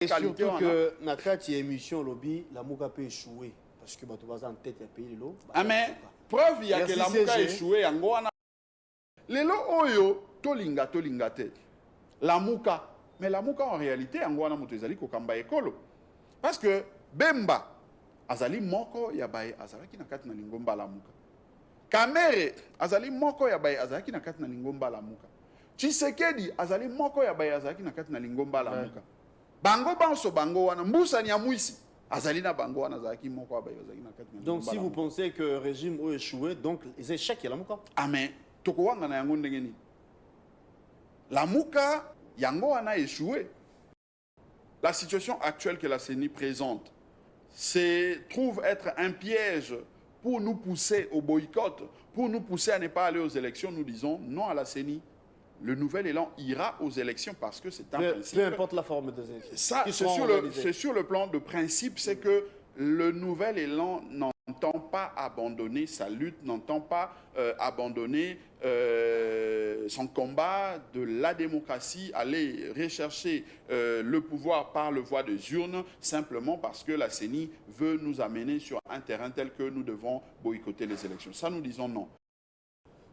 Et surtout que Nakati émission lobby, la Mouka peut échouer. Parce que tu vas en tête et payer l'eau. Ah mais, preuve, il y a que la Mouka a échoué. Les lots oyo, tolinga te. La Mouka. Mais la Mouka en réalité, Angwana Moutezali Kokamba Ekolo. Parce que Bemba, Azali Moko Yabaye Azalaki Nakati na Lingomba la Mouka. Kamere, Azali Moko Yabaye Azalaki Nakati na Lingomba la Mouka. Tshisekedi, Azali Moko Yabaye Azalaki Nakati na Lingomba la Mouka. Bango Banso Bango Wana, Moussa Niamouisi, Azali na Bango Wana Azalaki Moko Yabaye Azalaki Nakati na Lingomba. Donc si vous pensez que le régime a échoué, donc les échecs, il y a la Mouka. Ah mais, Tokowanga na Yango Ndengeni. La Mouka, Yango a échoué. La situation actuelle que la CENI présente trouve être un piège pour nous pousser au boycott, pour nous pousser à ne pas aller aux élections. Nous disons non à la CENI. Le nouvel élan ira aux élections parce que c'est un principe. Peu importe la forme des élections. Ça, c'est sur le plan de principe, c'est que le nouvel élan n'entend pas abandonner sa lutte, n'entend pas abandonner son combat de la démocratie, aller rechercher le pouvoir par le voie des urnes, simplement parce que la CENI veut nous amener sur un terrain tel que nous devons boycotter les élections. Ça, nous disons non.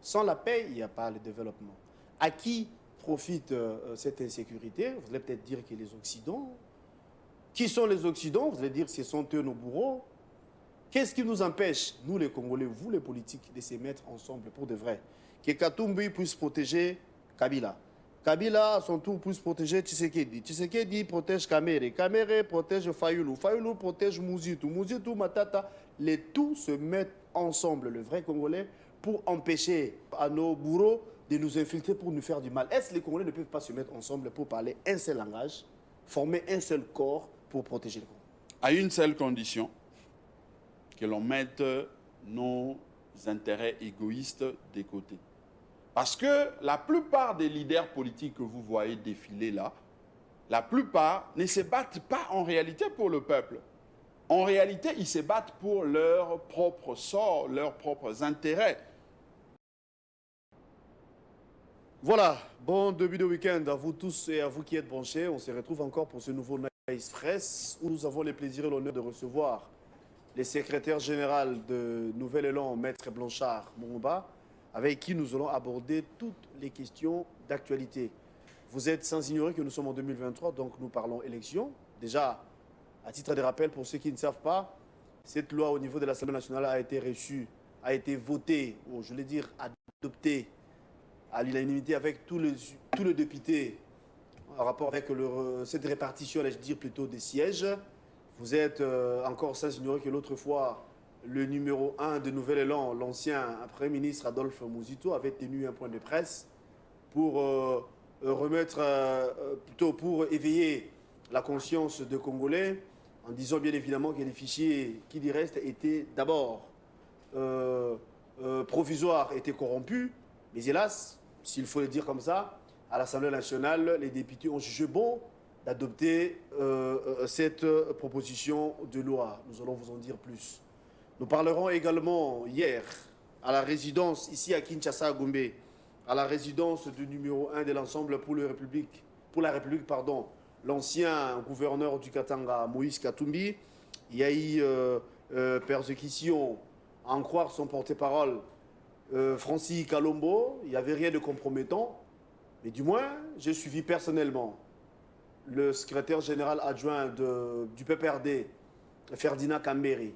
Sans la paix, il n'y a pas le développement. À qui profite cette insécurité? Vous allez peut-être dire que les Occidents. Qui sont les Occidents? Vous allez dire que ce sont eux nos bourreaux. Qu'est-ce qui nous empêche, nous les Congolais, vous les politiques, de se mettre ensemble pour de vrai? Que Katumbi puisse protéger Kabila. Kabila, à son tour, puisse protéger Tshisekedi. Tshisekedi protège Kamere. Kamere protège Fayoulou. Fayoulou protège Mouzitou. Mouzitou, Matata. Les tous se mettent ensemble, le vrai Congolais, pour empêcher à nos bourreaux de nous infiltrer pour nous faire du mal. Est-ce que les Congolais ne peuvent pas se mettre ensemble pour parler un seul langage, former un seul corps pour protéger le Congo? À une seule condition, que l'on mette nos intérêts égoïstes de côté. Parce que la plupart des leaders politiques que vous voyez défiler là, la plupart ne se battent pas en réalité pour le peuple. En réalité, ils se battent pour leur propre sort, leurs propres intérêts. Voilà, bon début de week-end à vous tous et à vous qui êtes branchés. On se retrouve encore pour ce nouveau Nice Press où nous avons le plaisir et l'honneur de recevoir le secrétaire général de Nouvel Élan, Maître Blanchard Mongomba, avec qui nous allons aborder toutes les questions d'actualité. Vous êtes sans ignorer que nous sommes en 2023, donc nous parlons élection. Déjà, à titre de rappel, pour ceux qui ne savent pas, cette loi au niveau de l'Assemblée nationale a été reçue, a été votée, ou je voulais dire adoptée, à l'unanimité avec tous les députés en rapport avec cette répartition, je dire plutôt des sièges. Vous êtes encore sans ignorer que l'autre fois, le numéro 1 de Nouvel Élan, l'ancien Premier ministre Adolphe Mouzito, avait tenu un point de presse pour pour éveiller la conscience des Congolais, en disant bien évidemment que les fichiers qui y restent étaient d'abord provisoires, étaient corrompus, mais hélas, s'il faut le dire comme ça, à l'Assemblée nationale, les députés ont jugé bon d'adopter cette proposition de loi. Nous allons vous en dire plus. Nous parlerons également hier à la résidence, ici à Kinshasa, à Gombe, à la résidence du numéro 1 de l'ensemble pour la République, l'ancien gouverneur du Katanga, Moïse Katumbi. Il y a eu persécution, à en croire son porte-parole, Francis Kalombo. Il n'y avait rien de compromettant, mais du moins, j'ai suivi personnellement le secrétaire général adjoint du PPRD, Ferdinand Kamberi,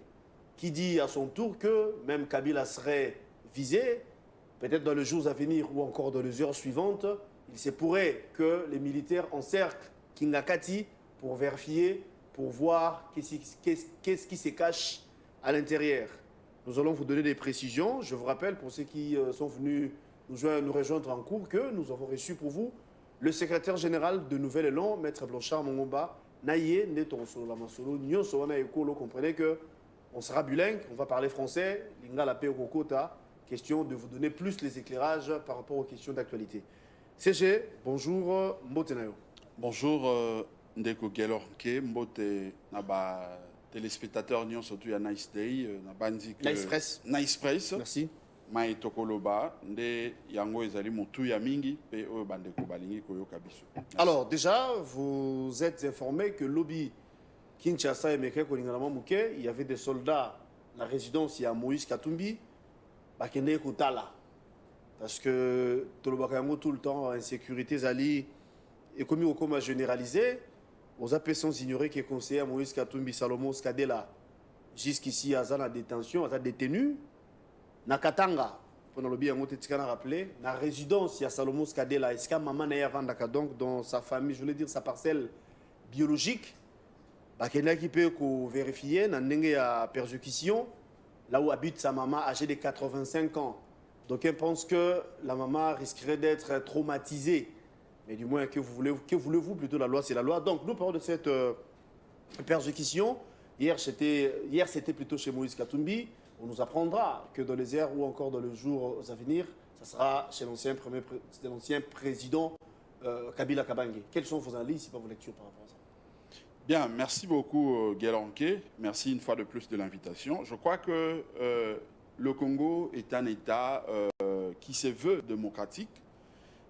qui dit à son tour que même Kabila serait visé, peut-être dans les jours à venir ou encore dans les heures suivantes. Il se pourrait que les militaires encerclent Kingakati pour vérifier, pour voir qu'est-ce qui se cache à l'intérieur. Nous allons vous donner des précisions. Je vous rappelle, pour ceux qui sont venus nous rejoindre en cours, que nous avons reçu pour vous le secrétaire général de Nouvel Élan, Maître Blanchard Mongomba. Naye neton solo la masolo nyon soana ekolo. Comprenez que on sera bilingue, on va parler français. Linga la paix au Kokota. Question de vous donner plus les éclairages par rapport aux questions d'actualité. CG, bonjour, Mbote Nayo. Bonjour, Ndeko Gelorke, Mbote Naba téléspectateurs nyon surtout à Nice Day, Nabandi Nice Press. Nice Press. Merci. maitokoloba nde yango ezali motu ya mingi pe oyo bandeko balingi koyoka biso. Alors déjà, vous êtes informé que lobby Kinshasa et Meke Kolingalama Mouké, il y avait des soldats, la résidence, il y a Moïse Katumbi, Bakende Koutala. Parce que tout le temps, insécurité, Zali, et comme au coma généralisé, aux appels ignorés qui est conseiller à Moïse Katumbi, Salomon Skadela, jusqu'ici, à la détention, à détenu, Nakatanga, pendant le bien, on a rappelé, la résidence, il y a Salomon Skadela, est-ce qu'à maman n'a pas donc dans sa famille, je voulais dire sa parcelle biologique, Bakenda qui peut vérifier, dans une persécution, là où habite sa maman âgée de 85 ans. Donc, on pense que la maman risquerait d'être traumatisée. Mais du moins, que voulez-vous plutôt, la loi, c'est la loi. Donc, nous parlons de cette persécution. Hier, c'était plutôt chez Moïse Katumbi. On nous apprendra que dans les heures ou encore dans les jours à venir, ça sera chez l'ancien président Kabila Kabange. Quelles sont vos analyses, si pas vos lectures par rapport à ça? Bien, merci beaucoup Guélanké. Merci une fois de plus de l'invitation. Je crois que le Congo est un État qui se veut démocratique.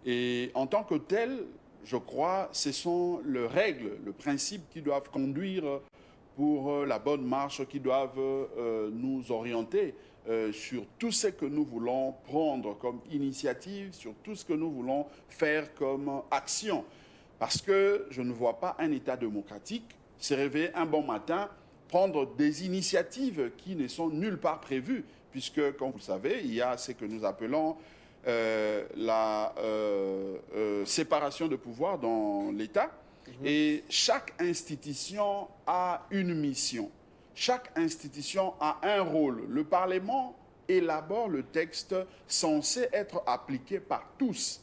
Et en tant que tel, je crois, ce sont les règles, les principes qui doivent conduire pour la bonne marche, qui doivent nous orienter sur tout ce que nous voulons prendre comme initiative, sur tout ce que nous voulons faire comme action. Parce que je ne vois pas un État démocratique se réveiller un bon matin, prendre des initiatives qui ne sont nulle part prévues, puisque, comme vous le savez, il y a ce que nous appelons la séparation de pouvoir dans l'État. Et chaque institution a une mission. Chaque institution a un rôle. Le Parlement élabore le texte censé être appliqué par tous.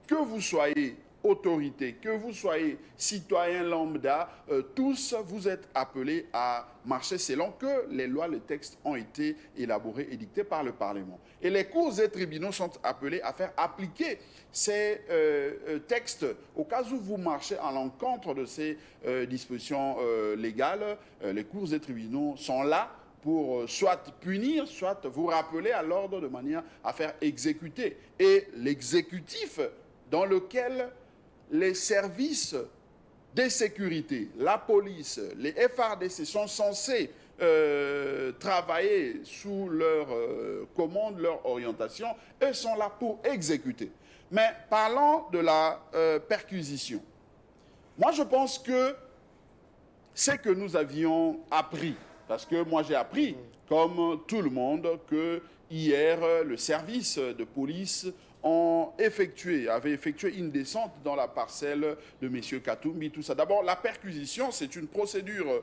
Que vous soyez autorité, que vous soyez citoyen lambda, tous vous êtes appelés à marcher selon que les lois, les textes ont été élaborés et dictés par le Parlement. Et les cours et tribunaux sont appelés à faire appliquer ces textes. Au cas où vous marchez à l'encontre de ces dispositions légales, les cours et tribunaux sont là pour soit punir, soit vous rappeler à l'ordre de manière à faire exécuter. Et l'exécutif dans lequel les services de sécurité, la police, les FARDC sont censés travailler sous leur commande, leur orientation, eux sont là pour exécuter. Mais parlons de la perquisition. Moi, je pense que c'est que nous avions appris, parce que moi j'ai appris, comme tout le monde, que hier, le service de police avait effectué une descente dans la parcelle de M. Katumbi, tout ça. D'abord, la perquisition, c'est une procédure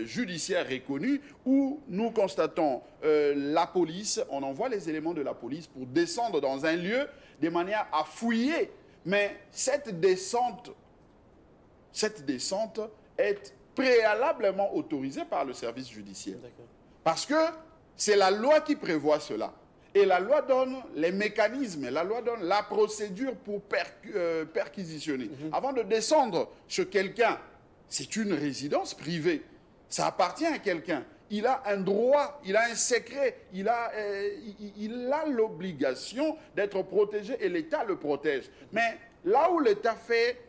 judiciaire reconnue où nous constatons la police, on envoie les éléments de la police pour descendre dans un lieu de manière à fouiller. Mais cette descente est préalablement autorisée par le service judiciaire. Parce que c'est la loi qui prévoit cela. Et la loi donne les mécanismes, la loi donne la procédure pour perquisitionner. Avant de descendre chez quelqu'un, c'est une résidence privée. Ça appartient à quelqu'un. Il a un droit, il a un secret, il a l'obligation d'être protégé et l'État le protège. Mais là où l'État fait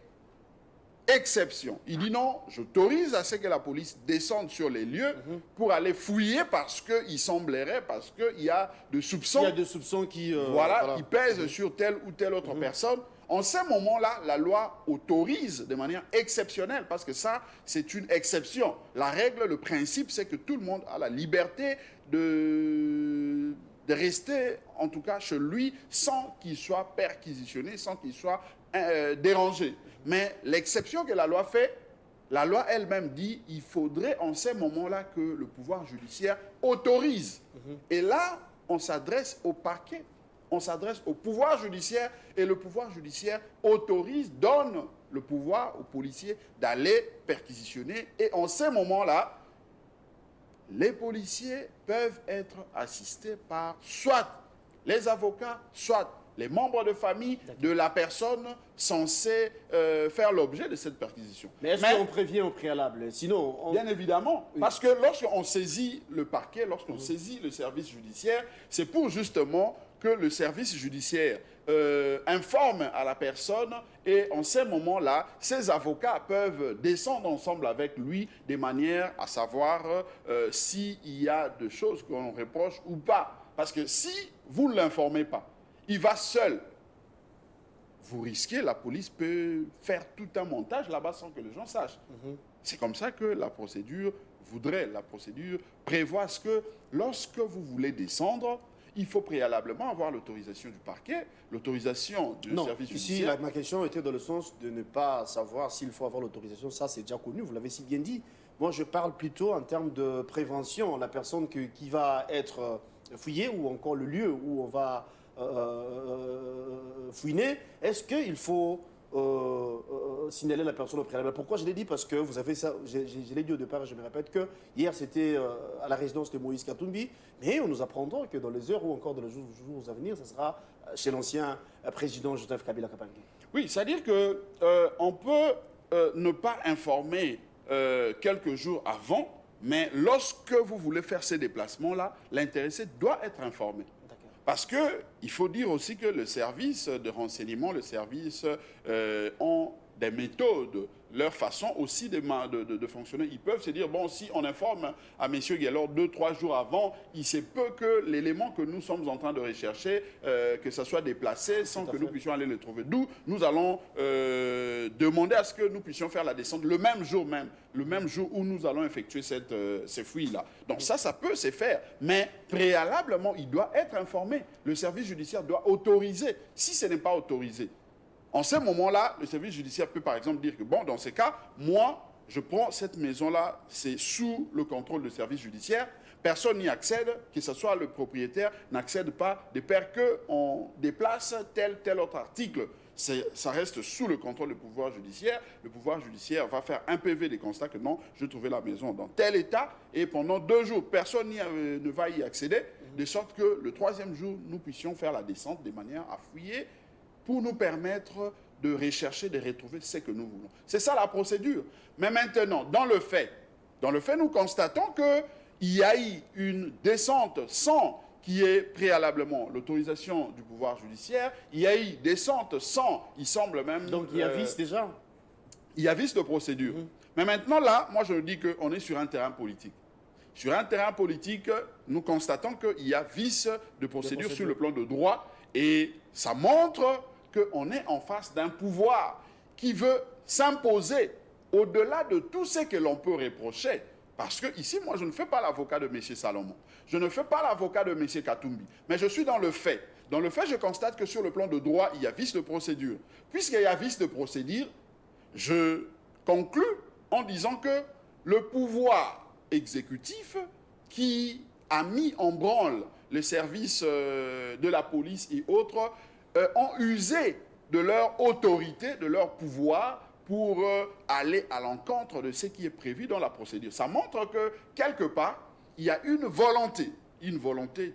exception, il dit non, j'autorise à ce que la police descende sur les lieux pour aller fouiller parce qu'il semblerait, parce qu'il y a de soupçons. Il y a des soupçons qui qui pèsent sur telle ou telle autre personne. En ce moment-là, la loi autorise de manière exceptionnelle, parce que ça, c'est une exception. La règle, le principe, c'est que tout le monde a la liberté de rester, en tout cas chez lui, sans qu'il soit perquisitionné, sans qu'il soit dérangé. Mais l'exception que la loi fait, la loi elle-même dit qu'il faudrait en ces moments-là que le pouvoir judiciaire autorise. Et là, on s'adresse au parquet, on s'adresse au pouvoir judiciaire et le pouvoir judiciaire autorise, donne le pouvoir aux policiers d'aller perquisitionner. Et en ces moments-là, les policiers peuvent être assistés par soit les avocats, soit les membres de famille de la personne censée faire l'objet de cette perquisition. Mais est-ce qu'on prévient au préalable? Sinon, Bien évidemment, parce que lorsqu'on saisit le parquet, lorsqu'on saisit le service judiciaire, c'est pour justement que le service judiciaire informe à la personne et en ces moments-là, ses avocats peuvent descendre ensemble avec lui de manière à savoir s'il y a des choses qu'on reproche ou pas. Parce que si vous ne l'informez pas, il va seul. Vous risquez, la police peut faire tout un montage là-bas sans que les gens sachent. C'est comme ça que la procédure prévoit ce que lorsque vous voulez descendre, il faut préalablement avoir l'autorisation du parquet, l'autorisation du service judiciaire. Ici, ma question était dans le sens de ne pas savoir s'il faut avoir l'autorisation. Ça, c'est déjà connu, vous l'avez si bien dit. Moi, je parle plutôt en termes de prévention. La personne qui va être fouillée ou encore le lieu où on va fouiner, est-ce qu'il faut signaler la personne au préalable? Pourquoi je l'ai dit? Parce que vous avez ça, je l'ai dit au départ et je me répète que hier c'était à la résidence de Moïse Katumbi, mais on nous apprendra que dans les heures ou encore dans les jours à venir, ce sera chez l'ancien président Joseph Kabila Kabange. Oui, c'est-à-dire que on peut ne pas informer quelques jours avant, mais lorsque vous voulez faire ces déplacements-là, l'intéressé doit être informé. Parce qu'il faut dire aussi que le service de renseignement, le service ont des méthodes, leur façon aussi de fonctionner. Ils peuvent se dire, bon, si on informe à M. Guélor 2-3 jours avant, il se peut que l'élément que nous sommes en train de rechercher, que ça soit déplacé sans que nous puissions aller le trouver. D'où nous allons demander à ce que nous puissions faire la descente le même jour où nous allons effectuer ces fouilles-là. Donc ça peut se faire, mais préalablement, il doit être informé. Le service judiciaire doit autoriser. Si ce n'est pas autorisé, en ce moment-là, le service judiciaire peut par exemple dire que, bon, dans ces cas, moi, je prends cette maison-là, c'est sous le contrôle du service judiciaire, personne n'y accède, que ce soit le propriétaire n'accède pas, de peur qu'on déplace tel autre article. Ça reste sous le contrôle du pouvoir judiciaire. Le pouvoir judiciaire va faire un PV des constats que non, je trouvais la maison dans tel état et pendant 2 jours, personne ne va y accéder, de sorte que le 3e jour, nous puissions faire la descente de manière à fouiller pour nous permettre de rechercher, de retrouver ce que nous voulons. C'est ça la procédure. Mais maintenant, dans le fait, nous constatons qu'il y a eu une descente sans qu'il y ait préalablement l'autorisation du pouvoir judiciaire. Il y a eu descente sans, il semble même... Donc il y a vice déjà. Il y a vice de procédure. Mais maintenant, là, moi je dis qu'on est sur un terrain politique. Sur un terrain politique, nous constatons qu'il y a vice de procédure sur le plan de droit et ça montre qu'on est en face d'un pouvoir qui veut s'imposer au-delà de tout ce que l'on peut reprocher. Parce que ici, moi, je ne fais pas l'avocat de M. Salomon. Je ne fais pas l'avocat de M. Katumbi. Mais je suis dans le fait. Dans le fait, je constate que sur le plan de droit, il y a vice de procédure. Puisqu'il y a vice de procédure, je conclus en disant que le pouvoir exécutif qui a mis en branle les services de la police et autres ont usé de leur autorité, de leur pouvoir pour aller à l'encontre de ce qui est prévu dans la procédure. Ça montre que, quelque part, il y a une volonté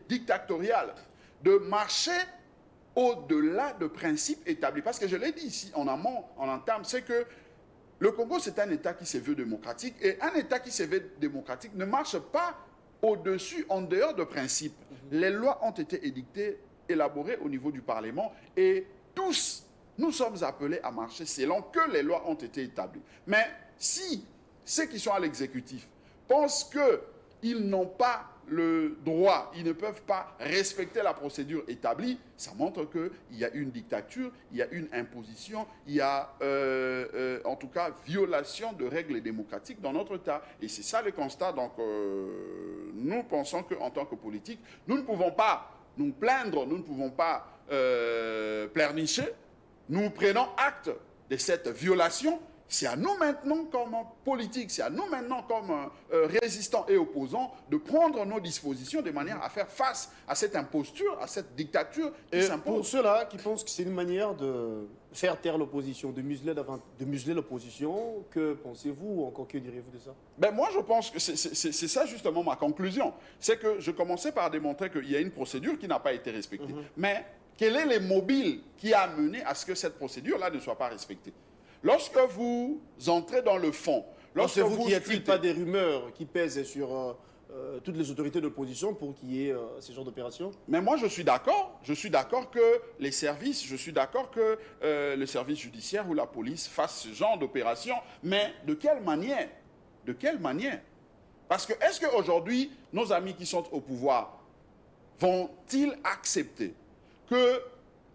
dictatoriale de marcher au-delà de principes établis. Parce que je l'ai dit ici en amont, en entame, c'est que le Congo, c'est un État qui se veut démocratique et un État qui se veut démocratique ne marche pas au-dessus, en dehors de principes. Les lois ont été édictées, élaborées au niveau du Parlement et tous, nous sommes appelés à marcher selon que les lois ont été établies. Mais si ceux qui sont à l'exécutif pensent qu'ils n'ont pas le droit, ils ne peuvent pas respecter la procédure établie, ça montre qu'il y a une dictature, il y a une imposition, il y a en tout cas violation de règles démocratiques dans notre État. Et c'est ça le constat. Donc nous pensons qu'en tant que politique, nous ne pouvons pas nous plaindre, nous ne pouvons pas pleurnicher. Nous prenons acte de cette violation. C'est à nous maintenant comme politiques, c'est à nous maintenant comme résistants et opposants de prendre nos dispositions de manière à faire face à cette imposture, à cette dictature qui s'impose. Pour ceux-là qui pensent que c'est une manière de faire taire l'opposition, de museler l'opposition, que pensez-vous ou encore que direz-vous de ça? Ben moi, je pense que c'est ça justement ma conclusion. C'est que je commençais par démontrer qu'il y a une procédure qui n'a pas été respectée. Mais Quel est le mobile qui a mené à ce que cette procédure-là ne soit pas respectée? Lorsque vous entrez dans le fond, lorsque Pensez-vous qu'il n'y a-t-il scrutez- pas des rumeurs qui pèsent sur toutes les autorités d'opposition pour qu'il y ait ce genre d'opération? Mais moi, je suis d'accord que les services, je suis d'accord que le service judiciaire ou la police fassent ce genre d'opération, mais de quelle manière? De quelle manière? Parce que est-ce qu'aujourd'hui, nos amis qui sont au pouvoir vont-ils accepter que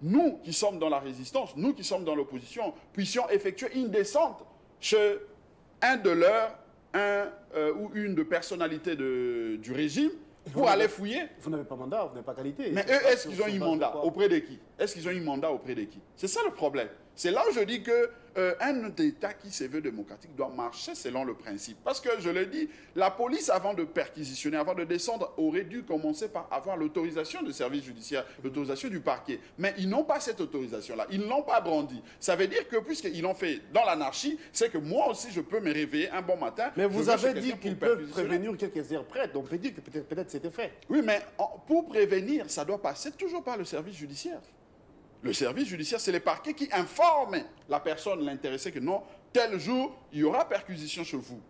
nous qui sommes dans la résistance, nous qui sommes dans l'opposition, puissions effectuer une descente chez un de leurs, ou une de personnalités du régime pour aller fouiller? Vous n'avez pas mandat, vous n'avez pas qualité. Mais eux, est-ce qu'ils ont un mandat auprès de qui? Est-ce qu'ils ont un mandat auprès de qui? C'est ça le problème. C'est là où je dis que un État qui se veut démocratique doit marcher selon le principe. Parce que, je le dis, la police, avant de perquisitionner, avant de descendre, aurait dû commencer par avoir l'autorisation du service judiciaire, l'autorisation du parquet. Mais ils n'ont pas cette autorisation-là. Ils ne l'ont pas brandie. Ça veut dire que, puisqu'ils l'ont fait dans l'anarchie, c'est que moi aussi, je peux me réveiller un bon matin. Mais vous avez dit qu'ils qu'ils peuvent prévenir quelques heures près, donc on peut dire que peut-être c'était fait. Oui, mais pour prévenir, ça doit passer toujours par le service judiciaire. Le service judiciaire, c'est les parquets qui informent la personne, l'intéressé, que non, tel jour, il y aura perquisition chez vous.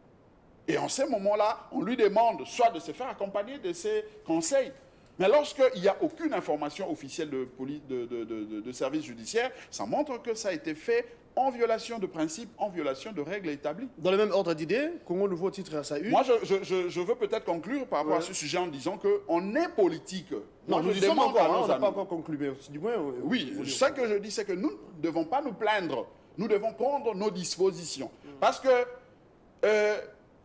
Et en ce moment-là, on lui demande soit de se faire accompagner de ses conseils. Mais lorsqu'il n'y a aucune information officielle de service judiciaire, ça montre que ça a été fait en violation de principes, en violation de règles établies. Dans le même ordre d'idées, Congo Nouveau titre à sa une. Moi, je veux peut-être conclure par rapport à ce sujet en disant qu'on est politique. Non, Moi, nous je y sommes demande encore, à nos on n'a amis. pas encore conclu. Mais du moins, Oui, ce que je dis, c'est que nous ne devons pas nous plaindre. Nous devons prendre nos dispositions. Parce que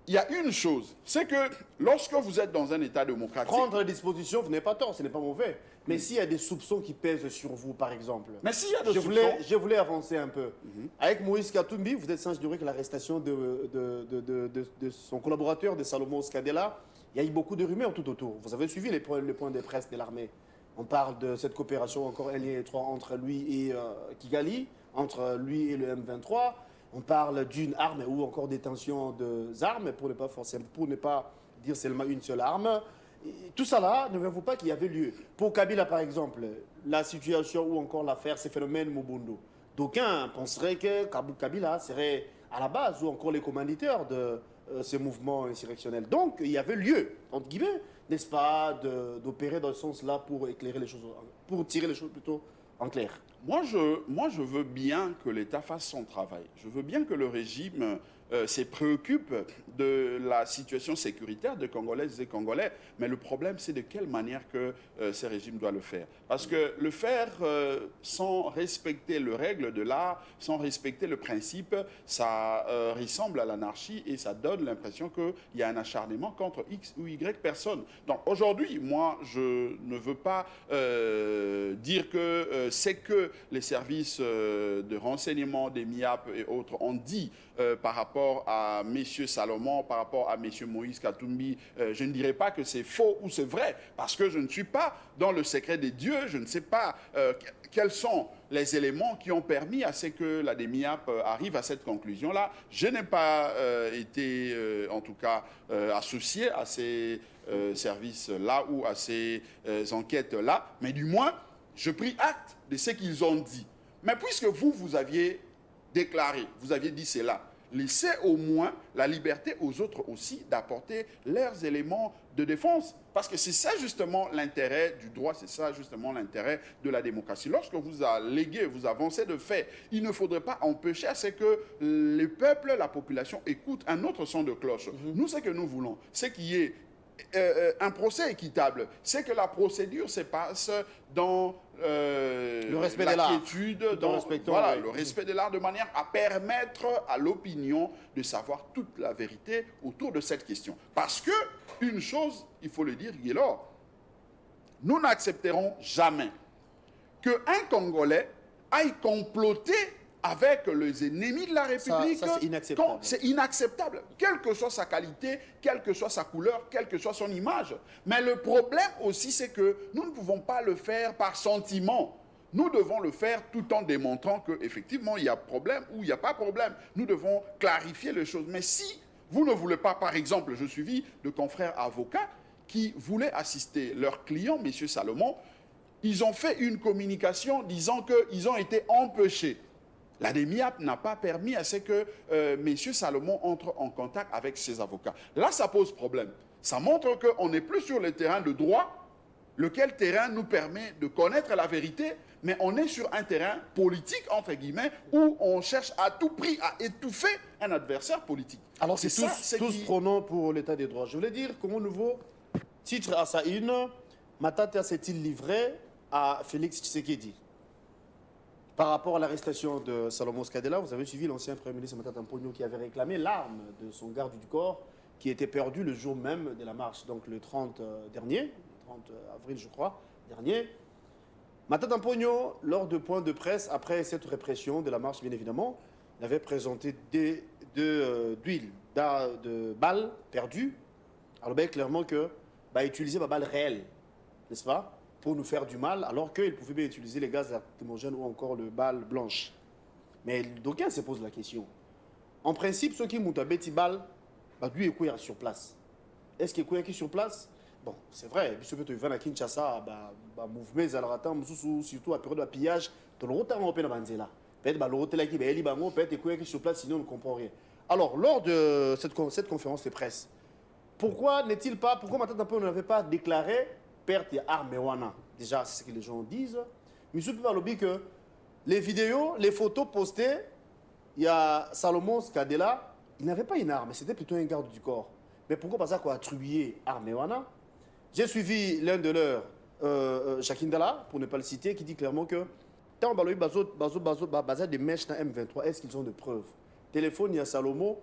il y a une chose, c'est que lorsque vous êtes dans un État démocratique... prendre les dispositions, vous n'avez pas tort, ce n'est pas mauvais. Mais s'il y a des soupçons qui pèsent sur vous, par exemple... Mais s'il y a des soupçons... Je voulais avancer un peu. Avec Moïse Katumbi, vous êtes sans ignorer que l'arrestation de son collaborateur, de Salomon Skadela, il y a eu beaucoup de rumeurs tout autour. Vous avez suivi les points de presse de l'armée. On parle de cette coopération encore étroite entre lui et Kigali, entre lui et le M23. On parle d'une arme ou encore détention d'armes pour ne pas dire seulement une seule arme. Et tout ça là, ne voyez-vous pas qu'il y avait lieu? Pour Kabila par exemple, la situation ou encore l'affaire, ces phénomènes Mobundo. D'aucuns penseraient que Kabila serait à la base ou encore les commanditaires de ces mouvements insurrectionnels. Donc il y avait lieu, entre guillemets, n'est-ce pas, d'opérer dans ce sens-là pour éclairer les choses, pour tirer les choses plutôt en clair. Moi, je veux bien que l'État fasse son travail. Je veux bien que le régime se préoccupe de la situation sécuritaire des Congolaises et Congolais. Mais le problème, c'est de quelle manière que ce régime doit le faire. Parce que le faire sans respecter les règles de l'art, sans respecter le principe, ça ressemble à l'anarchie et ça donne l'impression qu'il y a un acharnement contre X ou Y personnes. Donc aujourd'hui, moi, je ne veux pas dire que c'est que les services de renseignement des MIAP et autres ont dit par rapport à M. Salomon, par rapport à M. Moïse Katumbi, je ne dirais pas que c'est faux ou c'est vrai, parce que je ne suis pas dans le secret des dieux, je ne sais pas quels sont les éléments qui ont permis à ce que la DEMIAP arrive à cette conclusion-là. Je n'ai pas été, en tout cas, associé à ces services-là ou à ces enquêtes-là, mais du moins, je pris acte de ce qu'ils ont dit. Mais puisque vous aviez déclaré, vous aviez dit cela, laissez au moins la liberté aux autres aussi d'apporter leurs éléments de défense. Parce que c'est ça justement l'intérêt du droit, c'est ça justement l'intérêt de la démocratie. Lorsque vous alléguez, vous avancez de fait, il ne faudrait pas empêcher à ce que le peuple, la population écoute un autre son de cloche. Nous, ce que nous voulons, c'est qu'il y ait un procès équitable, c'est que la procédure se passe dans le respect de l'art, le respect de l'art, de manière à permettre à l'opinion de savoir toute la vérité autour de cette question. Parce que une chose, il faut le dire, Guélor, nous n'accepterons jamais qu'un Congolais aille comploter avec les ennemis de la République. Ça c'est inacceptable. C'est inacceptable, quelle que soit sa qualité, quelle que soit sa couleur, quelle que soit son image. Mais le problème aussi, c'est que nous ne pouvons pas le faire par sentiment. Nous devons le faire tout en démontrant qu'effectivement, il y a problème ou il n'y a pas problème. Nous devons clarifier les choses. Mais si vous ne voulez pas, par exemple, je suivis de confrères avocats qui voulaient assister leur client, M. Salomon, ils ont fait une communication disant qu'ils ont été empêchés. La DEMIAP n'a pas permis à ce que M. Salomon entre en contact avec ses avocats. Là, ça pose problème. Ça montre qu'on n'est plus sur le terrain de droit, lequel terrain nous permet de connaître la vérité, mais on est sur un terrain politique, entre guillemets, où on cherche à tout prix à étouffer un adversaire politique. Alors c'est tous prônant pour l'état des droits. Je voulais dire qu'au nouveau titre à sa une, Matata s'est-il livré à Félix Tshisekedi? Par rapport à l'arrestation de Salomon Skadela, vous avez suivi l'ancien Premier ministre Matata Mponyo qui avait réclamé l'arme de son garde du corps qui était perdu le jour même de la marche, donc le 30 dernier, le 30 avril je crois, dernier. Matata Mponyo, lors de points de presse, après cette répression de la marche bien évidemment, il avait présenté d'huile, de balles perdues. Alors bien clairement que utiliser ma balle réelle, n'est-ce pas, pour nous faire du mal, alors qu'il pouvait bien utiliser les gaz lacrymogènes ou encore le balle blanche. Mais d'aucuns se posent la question. En principe, ceux qui montent à Betty Ball, lui est sur place. Est-ce qu'il est sur place? Bon, c'est vrai, puisque tu vas à Kinshasa, mouvement, surtout à période de pillage, tu le retard en peine à Banzela. Peut-être que l'hôtel qui est libre, peut-être qu'il est sur place, sinon on ne comprend rien. Alors, lors de cette conférence de presse, pourquoi Matata Mponyo n'avait pas déclaré perte d'armes Wana? Déjà, c'est ce que les gens disent. Mais je peux dire que les vidéos, les photos postées, il y a Salomon Skadela, il n'avait pas une arme, c'était plutôt un garde du corps. Mais pourquoi pas ça qu'on a attribué armes Wana? J'ai suivi l'un de leurs, Jacques Ndala, pour ne pas le citer, qui dit clairement que tant que bazo des mèches dans M23, est-ce qu'ils ont des preuves? Téléphone, il y a Salomon.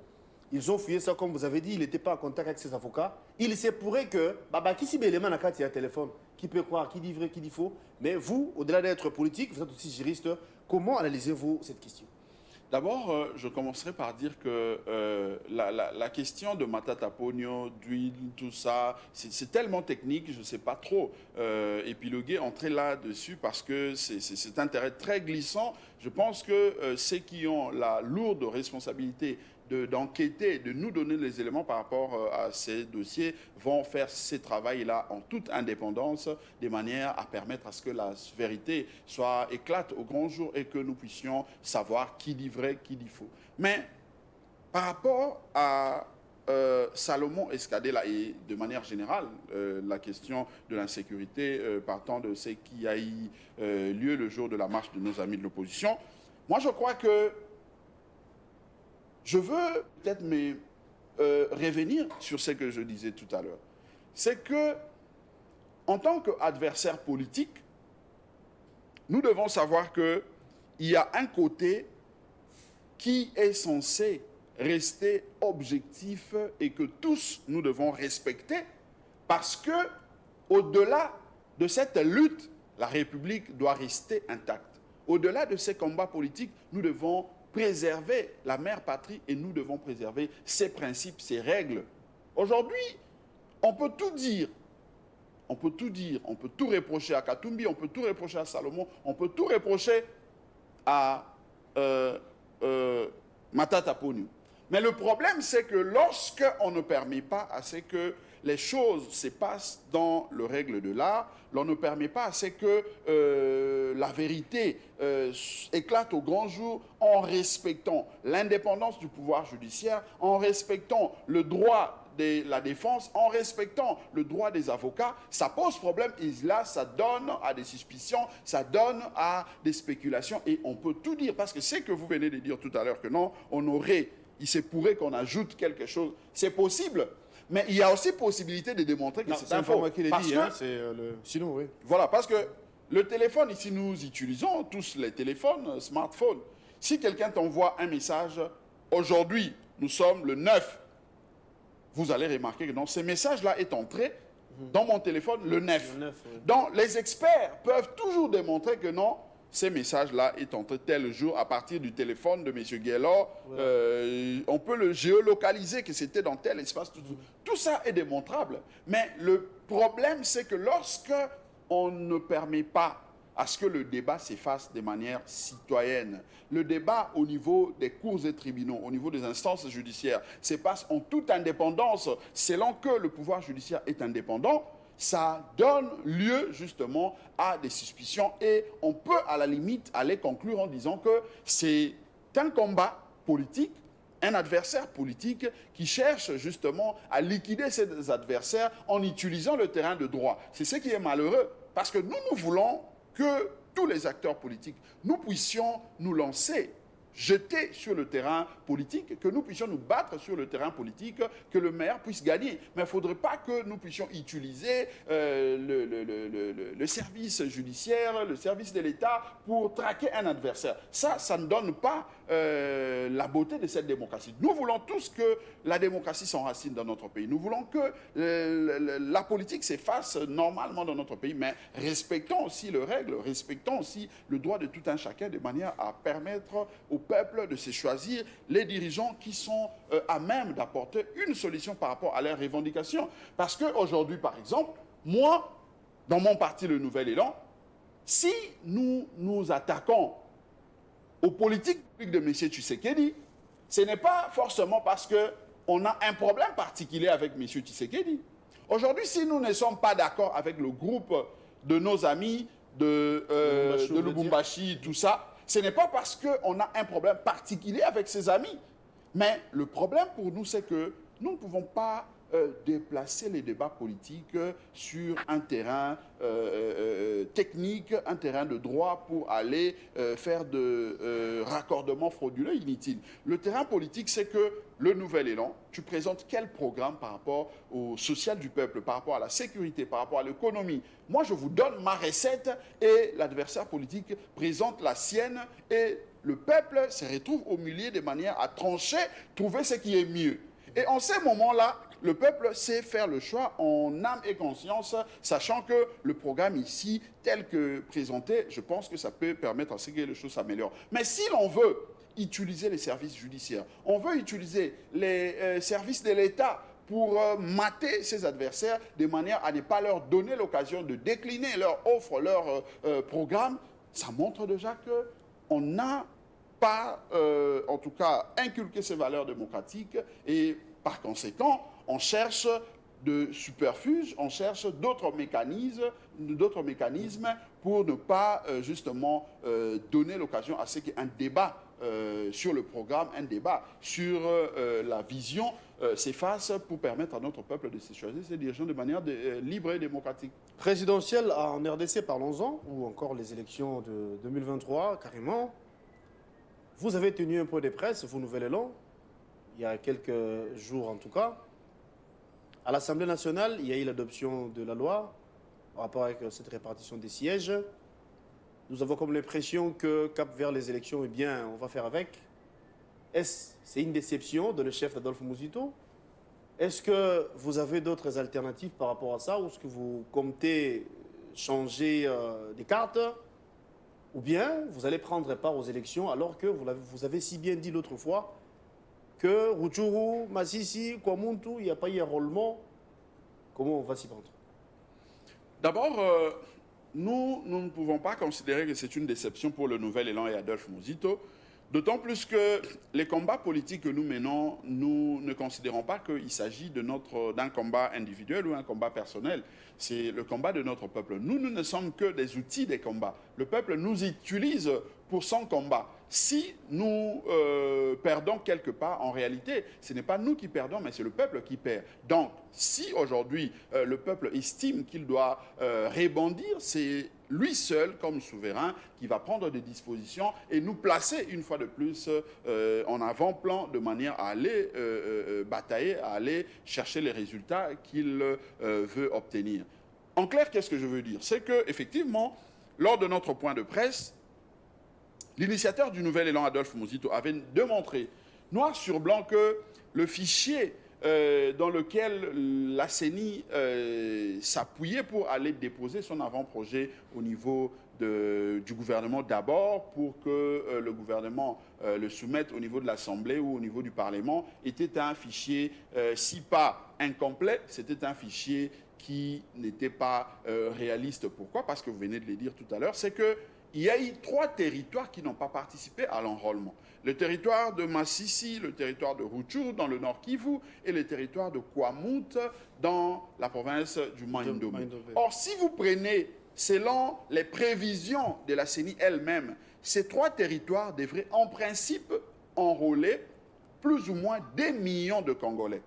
Ils ont fouillé ça, comme vous avez dit, il n'était pas en contact avec ses avocats. Il se pourrait que, qui s'y met les mains à un téléphone, qui peut croire, qui dit vrai, qui dit faux. Mais vous, au-delà d'être politique, vous êtes aussi juriste. Comment analysez-vous cette question? D'abord, je commencerai par dire que la question de Matata Mponyo, d'huile, tout ça, c'est tellement technique, je ne sais pas trop épiloguer, entrer là-dessus parce que c'est un terrain très glissant. Je pense que ceux qui ont la lourde responsabilité d'enquêter, de nous donner les éléments par rapport à ces dossiers, vont faire ce travail-là en toute indépendance, de manière à permettre à ce que la vérité soit éclate au grand jour et que nous puissions savoir qui dit vrai, qui dit faux. Mais par rapport à Salomon Skadela et de manière générale, la question de l'insécurité partant de ce qui a eu lieu le jour de la marche de nos amis de l'opposition, moi je crois que je veux peut-être revenir sur ce que je disais tout à l'heure. C'est que, en tant qu'adversaire politique, nous devons savoir qu'il y a un côté qui est censé rester objectif et que tous nous devons respecter parce que, au-delà de cette lutte, la République doit rester intacte. Au-delà de ces combats politiques, nous devons préserver la mère patrie et nous devons préserver ses principes, ses règles. Aujourd'hui, on peut tout dire. On peut tout dire. On peut tout reprocher à Katumbi, on peut tout reprocher à Salomon, on peut tout reprocher à Matata Mponyo. Mais le problème, c'est que lorsqu'on ne permet pas à ce que les choses se passent dans le règle de l'art, l'on ne permet pas à ce que la vérité éclate au grand jour en respectant l'indépendance du pouvoir judiciaire, en respectant le droit de la défense, en respectant le droit des avocats, ça pose problème et là, ça donne à des suspicions, ça donne à des spéculations et on peut tout dire parce que c'est que vous venez de dire tout à l'heure que non, il se pourrait qu'on ajoute quelque chose, c'est possible. Mais il y a aussi possibilité de démontrer que c'est un faux. Sinon, oui. Voilà, parce que le téléphone, ici, nous utilisons tous les téléphones, smartphones. Si quelqu'un t'envoie un message, aujourd'hui, nous sommes le 9, vous allez remarquer que ce message-là est entré dans mon téléphone le 9. Oui. Donc, les experts peuvent toujours démontrer que non, ces messages-là est entré tel jour à partir du téléphone de M. Guélor. Ouais. On peut le géolocaliser que c'était dans tel espace. Tout ça est démontrable. Mais le problème, c'est que lorsque on ne permet pas à ce que le débat s'efface de manière citoyenne, le débat au niveau des cours et tribunaux, au niveau des instances judiciaires, se passe en toute indépendance, selon que le pouvoir judiciaire est indépendant. ça donne lieu justement à des suspicions et on peut à la limite aller conclure en disant que c'est un combat politique, un adversaire politique qui cherche justement à liquider ses adversaires en utilisant le terrain de droit. C'est ce qui est malheureux parce que nous voulons que tous les acteurs politiques, nous puissions nous lancer, jeter sur le terrain politique, que nous puissions nous battre sur le terrain politique, que le maire puisse gagner. Mais il ne faudrait pas que nous puissions utiliser le service judiciaire, le service de l'État pour traquer un adversaire. Ça ne donne pas la beauté de cette démocratie. Nous voulons tous que la démocratie s'enracine dans notre pays. Nous voulons que la politique s'efface normalement dans notre pays, mais respectons aussi les règles, respectons aussi le droit de tout un chacun de manière à permettre au peuple de se choisir les dirigeants qui sont à même d'apporter une solution par rapport à leurs revendications. Parce qu'aujourd'hui, par exemple, moi, dans mon parti Le Nouvel Élan, si nous nous attaquons aux politiques publiques de M. Tshisekedi, ce n'est pas forcément parce qu'on a un problème particulier avec M. Tshisekedi. Aujourd'hui, si nous ne sommes pas d'accord avec le groupe de nos amis de Lubumbashi, tout ça, ce n'est pas parce qu'on a un problème particulier avec ses amis. Mais le problème pour nous, c'est que nous ne pouvons pas déplacer les débats politiques sur un terrain technique, un terrain de droit pour aller faire de raccordements frauduleux inutiles. Le terrain politique, c'est que le Nouvel Élan, tu présentes quel programme par rapport au social du peuple, par rapport à la sécurité, par rapport à l'économie. Moi, je vous donne ma recette et l'adversaire politique présente la sienne et le peuple se retrouve au milieu de manière à trancher, trouver ce qui est mieux. Et en ces moments-là, le peuple sait faire le choix en âme et conscience, sachant que le programme ici, tel que présenté, je pense que ça peut permettre à ce que les choses s'améliorent. Mais si l'on veut utiliser les services judiciaires, on veut utiliser les services de l'État pour mater ses adversaires de manière à ne pas leur donner l'occasion de décliner leur offre, leur programme, ça montre déjà qu'on n'a pas, en tout cas, inculqué ces valeurs démocratiques et par conséquent, on cherche de superfuges, on cherche d'autres mécanismes pour ne pas justement donner l'occasion à ce qu'un débat sur le programme, un débat sur la vision s'efface pour permettre à notre peuple de se choisir ses dirigeants de manière libre et démocratique. Présidentielle en RDC, parlons-en, ou encore les élections de 2023, carrément. Vous avez tenu un point de presse, vous Nouvel Élan, il y a quelques jours en tout cas. À l'Assemblée nationale, il y a eu l'adoption de la loi en rapport avec cette répartition des sièges. Nous avons comme l'impression que, cap vers les élections, eh bien, on va faire avec. Est-ce c'est une déception de le chef Adolphe Muzito? Est-ce que vous avez d'autres alternatives par rapport à ça? Ou est-ce que vous comptez changer des cartes? Ou bien vous allez prendre part aux élections alors que vous avez si bien dit l'autre fois que Rutshuru, Masisi, Kwamuntu, il n'y a pas eu un enrôlement. Comment on va s'y prendre? D'abord, nous ne pouvons pas considérer que c'est une déception pour le Nouvel Élan et Adolphe Muzito, d'autant plus que les combats politiques que nous menons, nous ne considérons pas qu'il s'agit d'un combat individuel ou un combat personnel. C'est le combat de notre peuple. Nous ne sommes que des outils des combats. Le peuple nous utilise pour son combat. Si nous perdons quelque part, en réalité, ce n'est pas nous qui perdons, mais c'est le peuple qui perd. Donc, si aujourd'hui le peuple estime qu'il doit rebondir, c'est lui seul, comme souverain, qui va prendre des dispositions et nous placer une fois de plus en avant-plan de manière à aller batailler, à aller chercher les résultats qu'il veut obtenir. En clair, qu'est-ce que je veux dire? C'est qu'effectivement, lors de notre point de presse, l'initiateur du Nouvel Élan, Adolphe Muzito, avait démontré noir sur blanc que le fichier dans lequel la CENI s'appuyait pour aller déposer son avant-projet au niveau du gouvernement d'abord, pour que le gouvernement le soumette au niveau de l'Assemblée ou au niveau du Parlement, était un fichier, si pas incomplet, c'était un fichier qui n'était pas réaliste. Pourquoi? Parce que vous venez de le dire tout à l'heure, c'est que il y a eu 3 territoires qui n'ont pas participé à l'enrôlement. Le territoire de Massissi, le territoire de Rutshuru dans le nord Kivu et le territoire de Kwamut dans la province du Mai-Ndombe. Or, si vous prenez, selon les prévisions de la CENI elle-même, ces 3 territoires devraient en principe enrôler plus ou moins 2 millions de Congolais.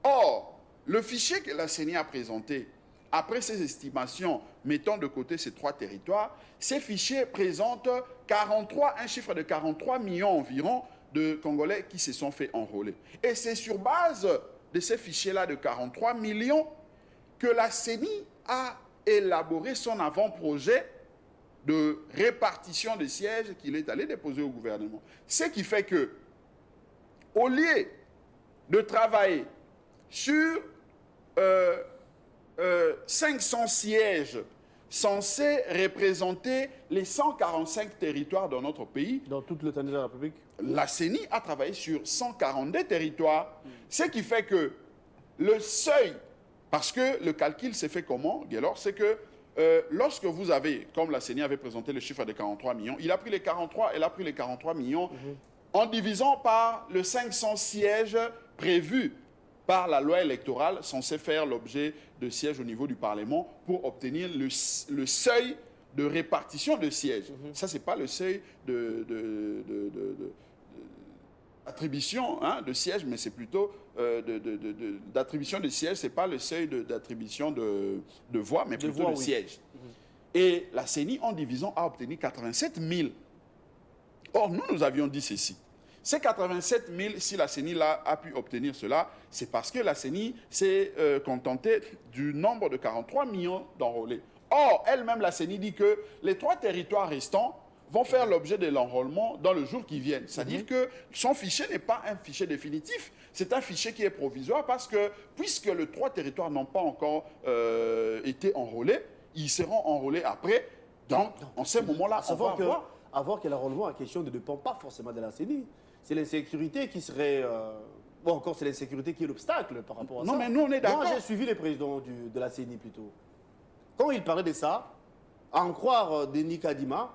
Or, le fichier que la CENI a présenté, après ces estimations, mettant de côté ces 3 territoires, ces fichiers présentent un chiffre de 43 millions environ de Congolais qui se sont fait enrôler. Et c'est sur base de ces fichiers-là de 43 millions que la CENI a élaboré son avant-projet de répartition des sièges qu'il est allé déposer au gouvernement. Ce qui fait que, au lieu de travailler sur 500 sièges censés représenter les 145 territoires de notre pays. Dans toute l'étendue de la République. La CENI a travaillé sur 142 territoires. Ce qui fait que le seuil, parce que le calcul s'est fait comment, Guélor, c'est que lorsque vous avez, comme la CENI avait présenté le chiffre de 43 millions, elle a pris les 43 millions en divisant par le 500 sièges prévus par la loi électorale censée faire l'objet de sièges au niveau du Parlement pour obtenir le seuil de répartition de sièges. Ça, ce n'est pas le seuil d'attribution de sièges, mais c'est plutôt d'attribution de sièges. Ce n'est pas le seuil d'attribution de voix, mais plutôt de sièges. Et la CENI, en divisant, a obtenu 87 000. Or, nous avions dit ceci. Ces 87 000, si la CENI a pu obtenir cela, c'est parce que la CENI s'est contentée du nombre de 43 millions d'enrôlés. Or, elle-même, la CENI dit que les 3 territoires restants vont faire l'objet de l'enrôlement dans le jour qui vient. C'est-à-dire que son fichier n'est pas un fichier définitif, c'est un fichier qui est provisoire parce que, puisque les 3 territoires n'ont pas encore été enrôlés, ils seront enrôlés après. Donc, en ce moment-là, on va voir. À voir que l'enrôlement en question ne dépend pas forcément de la CENI. C'est l'insécurité qui serait... Bon, encore, c'est l'insécurité qui est l'obstacle par rapport à ça. Non, mais nous, on est d'accord. Moi, j'ai suivi les présidents de la CENI plutôt. Quand il parlait de ça, à en croire Denis Kadima,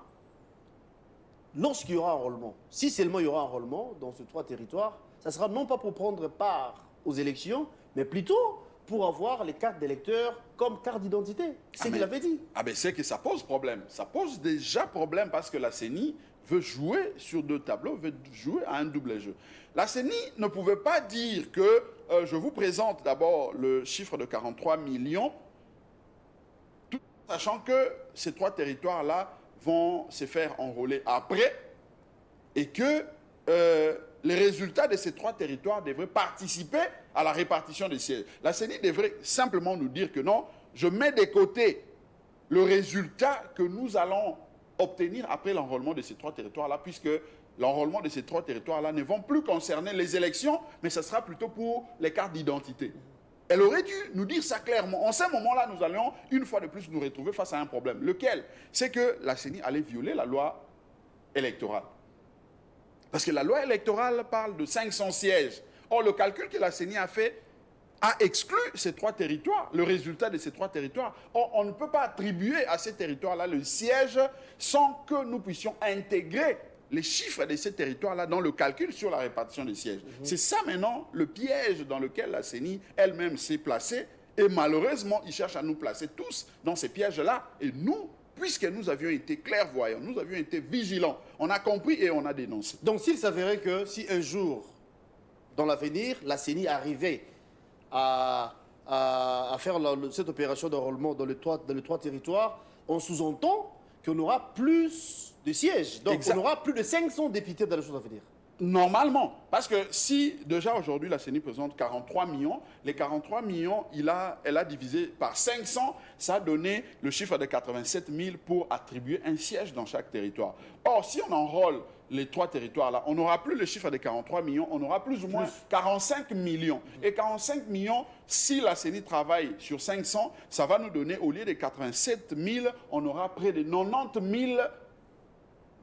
lorsqu'il y aura enrôlement, si seulement il y aura enrôlement dans ces 3 territoires, ça sera non pas pour prendre part aux élections, mais plutôt pour avoir les cartes d'électeurs comme carte d'identité. C'est ce qu'il avait dit. Ah ben c'est que ça pose problème. Ça pose déjà problème parce que la CENI veut jouer sur 2 tableaux, veut jouer à un double jeu. La CENI ne pouvait pas dire que je vous présente d'abord le chiffre de 43 millions, tout en sachant que ces 3 territoires-là vont se faire enrôler après et que les résultats de ces 3 territoires devraient participer à la répartition des sièges. La CENI devrait simplement nous dire que non, je mets de côté le résultat que nous allons obtenir après l'enrôlement de ces 3 territoires-là, puisque l'enrôlement de ces 3 territoires-là ne vont plus concerner les élections, mais ce sera plutôt pour les cartes d'identité. Elle aurait dû nous dire ça clairement. En ce moment-là, nous allions une fois de plus nous retrouver face à un problème. Lequel? C'est que la CENI allait violer la loi électorale. Parce que la loi électorale parle de 500 sièges. Or, le calcul que la CENI a fait a exclu ces 3 territoires, le résultat de ces 3 territoires. Or, on ne peut pas attribuer à ces territoires-là le siège sans que nous puissions intégrer les chiffres de ces territoires-là dans le calcul sur la répartition des sièges. C'est ça maintenant le piège dans lequel la CENI elle-même s'est placée. Et malheureusement, ils cherchent à nous placer tous dans ces pièges-là. Et nous, puisque nous avions été clairvoyants, nous avions été vigilants, on a compris et on a dénoncé. Donc s'il s'avérait que si un jour, dans l'avenir, la CENI arrivait à faire cette opération d'enrôlement dans les 3 territoires, on sous-entend qu'on aura plus de sièges. Donc on aura plus de 500 députés dans les choses à venir. Normalement, parce que si déjà aujourd'hui la CENI présente 43 millions, les 43 millions, elle a divisé par 500, ça a donné le chiffre de 87 000 pour attribuer un siège dans chaque territoire. Or, si on enrôle les 3 territoires-là, on n'aura plus le chiffre de 43 millions, on aura plus ou moins 45 millions. Et 45 millions, si la CENI travaille sur 500, ça va nous donner, au lieu de 87 000, on aura près de 90 000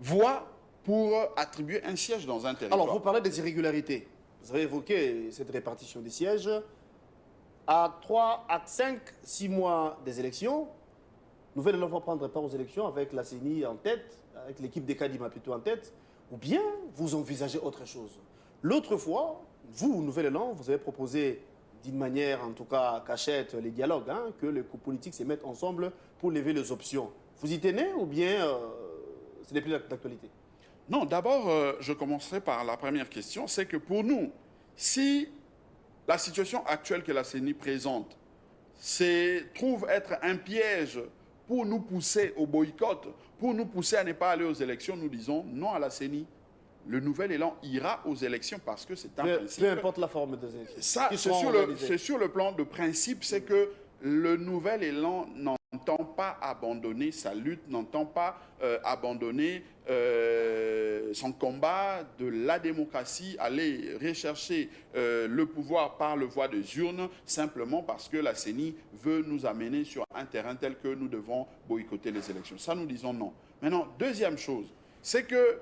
voix pour attribuer un siège dans un territoire. Alors, vous parlez des irrégularités. Vous avez évoqué cette répartition des sièges. À 3, à 5, 6 mois des élections, Nouvel Élan va prendre part aux élections avec la CENI en tête, avec l'équipe des Kadima plutôt en tête, ou bien vous envisagez autre chose? L'autre fois, vous, Nouvel Élan, vous avez proposé d'une manière, en tout cas cachette, les dialogues, hein, que les politiques se mettent ensemble pour lever les options. Vous y tenez ou bien ce n'est plus d'actualité? Non, d'abord, je commencerai par la première question, c'est que pour nous, si la situation actuelle que la CENI présente trouve être un piège pour nous pousser au boycott, pour nous pousser à ne pas aller aux élections, nous disons non à la CENI. Le Nouvel Élan ira aux élections parce que c'est un principe. Peu importe la forme des élections. Ça, c'est sur le plan de principe, c'est que le Nouvel Élan n'entend pas abandonner sa lutte, n'entend pas abandonner son combat de la démocratie, aller rechercher le pouvoir par le voie des urnes, simplement parce que la CENI veut nous amener sur un terrain tel que nous devons boycotter les élections. Ça, nous disons non. Maintenant, deuxième chose, c'est que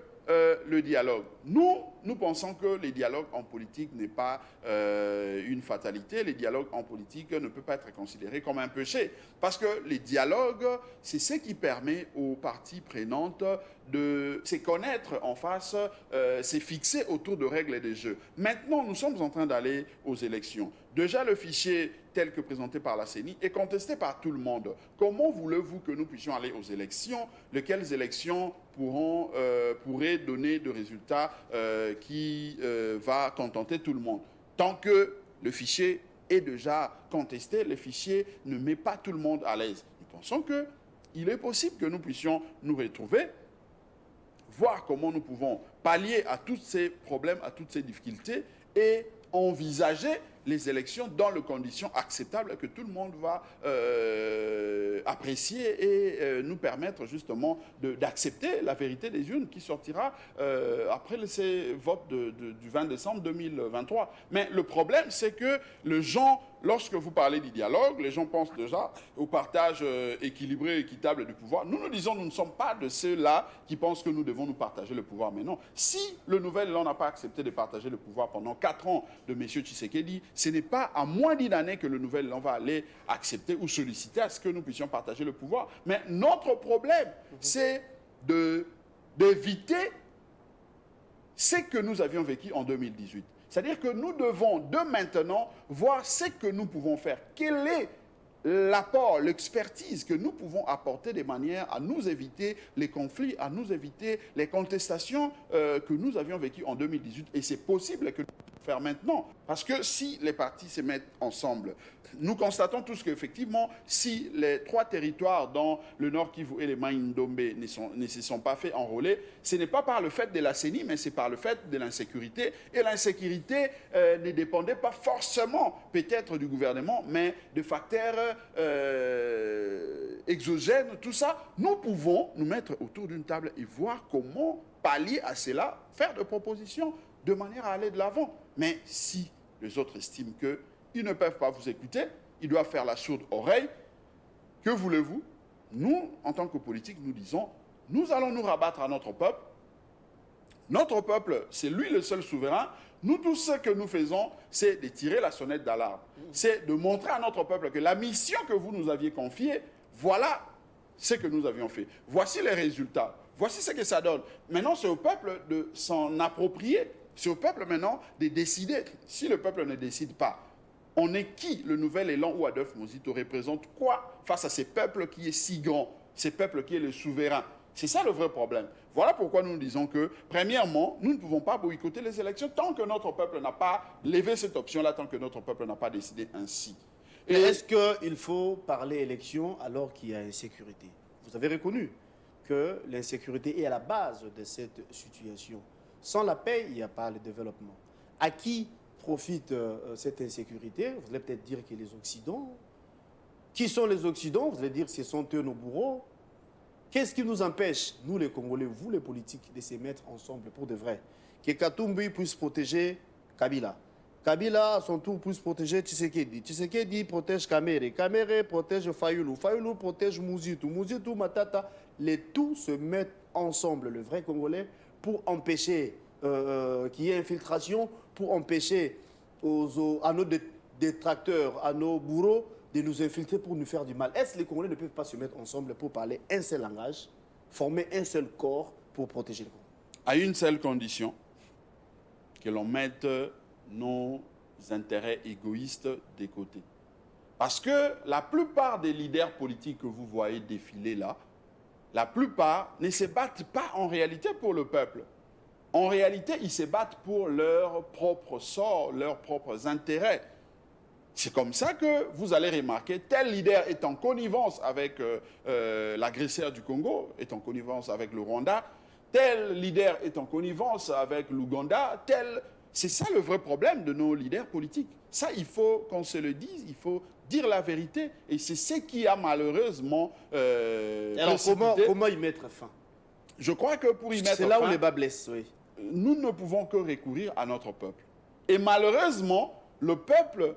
le dialogue. Nous pensons que le dialogue en politique n'est pas une fatalité. Le dialogue en politique ne peut pas être considéré comme un péché. Parce que le dialogue, c'est ce qui permet aux parties prenantes de se connaître en face, se fixer autour de règles et de jeux. Maintenant, nous sommes en train d'aller aux élections. Déjà, le fichier tel que présenté par la CENI est contesté par tout le monde. Comment voulez-vous que nous puissions aller aux élections? Lesquelles élections pourraient donner de résultats qui va contenter tout le monde? Tant que le fichier est déjà contesté, le fichier ne met pas tout le monde à l'aise. Nous pensons qu'il est possible que nous puissions nous retrouver, voir comment nous pouvons pallier à tous ces problèmes, à toutes ces difficultés et envisager les élections dans les conditions acceptables que tout le monde va apprécier et nous permettre justement d'accepter la vérité des urnes qui sortira après ces votes du 20 décembre 2023. Mais le problème, c'est que les gens, lorsque vous parlez du dialogue, les gens pensent déjà au partage équilibré, équitable du pouvoir. Nous disons, nous ne sommes pas de ceux-là qui pensent que nous devons nous partager le pouvoir. Mais non, si le Nouvel Élan n'a pas accepté de partager le pouvoir pendant 4 ans de M. Tshisekedi, ce n'est pas à moins d'une année que le Nouvel Élan va aller accepter ou solliciter à ce que nous puissions partager le pouvoir. Mais notre problème, c'est d'éviter ce que nous avions vécu en 2018. C'est-à-dire que nous devons, de maintenant, voir ce que nous pouvons faire. Quel est l'apport, l'expertise que nous pouvons apporter de manière à nous éviter les conflits, à nous éviter les contestations que nous avions vécues en 2018. Et c'est possible que nous puissions faire maintenant. Parce que si les partis se mettent ensemble, nous constatons tous qu'effectivement, si les 3 territoires dans le Nord Kivu et les Maï-Ndombe ne se sont pas fait enrôler, ce n'est pas par le fait de la CENI, mais c'est par le fait de l'insécurité. Et l'insécurité ne dépendait pas forcément peut-être du gouvernement, mais de facteurs exogènes, tout ça. Nous pouvons nous mettre autour d'une table et voir comment pallier à cela, faire des propositions de manière à aller de l'avant. Mais si les autres estiment qu'ils ne peuvent pas vous écouter, ils doivent faire la sourde oreille, que voulez-vous? Nous, en tant que politiques, nous disons, nous allons nous rabattre à notre peuple. Notre peuple, c'est lui le seul souverain. Nous, tout ce que nous faisons, c'est de tirer la sonnette d'alarme. C'est de montrer à notre peuple que la mission que vous nous aviez confiée, voilà ce que nous avions fait. Voici les résultats. Voici ce que ça donne. Maintenant, c'est au peuple de s'en approprier. C'est au peuple maintenant de décider. Si le peuple ne décide pas, on est qui? Le Nouvel Élan ou Adolphe Muzito représente quoi face à ces peuples qui est si grand, ces peuples qui est le souverain? C'est ça le vrai problème. Voilà pourquoi nous disons que, premièrement, nous ne pouvons pas boycotter les élections tant que notre peuple n'a pas levé cette option-là, tant que notre peuple n'a pas décidé ainsi. Et est-ce qu'il faut parler élection alors qu'il y a insécurité? Vous avez reconnu que l'insécurité est à la base de cette situation. Sans la paix, il n'y a pas le développement. À qui profite cette insécurité? Vous allez peut-être dire que les Occidents. Qui sont les Occidents? Vous allez dire que ce sont eux nos bourreaux. Qu'est-ce qui nous empêche, nous les Congolais, vous les politiques, de se mettre ensemble pour de vrai? Que Katumbi puisse protéger Kabila. Kabila, à son tour, puisse protéger Tshisekedi. Tshisekedi protège Kamere. Kamere protège Fayoulou. Fayoulou protège Muzitu. Muzitu, Matata. Les tous se mettent ensemble, le vrai Congolais, pour empêcher qu'il y ait infiltration, pour empêcher à nos détracteurs, à nos bourreaux, de nous infiltrer pour nous faire du mal. Est-ce que les Congolais ne peuvent pas se mettre ensemble pour parler un seul langage, former un seul corps pour protéger le Congo? À une seule condition, que l'on mette nos intérêts égoïstes de côté. Parce que la plupart des leaders politiques que vous voyez défiler là, la plupart ne se battent pas en réalité pour le peuple. En réalité, ils se battent pour leur propre sort, leurs propres intérêts. C'est comme ça que vous allez remarquer, tel leader est en connivence avec l'agresseur du Congo, est en connivence avec le Rwanda, tel leader est en connivence avec l'Ouganda, tel... C'est ça le vrai problème de nos leaders politiques. Ça, il faut qu'on se le dise, il faut dire la vérité. Et c'est ce qui a malheureusement... Alors, comment y mettre fin? Je crois que pour y mettre fin... C'est là où les bas blessent, oui. Nous ne pouvons que recourir à notre peuple. Et malheureusement, le peuple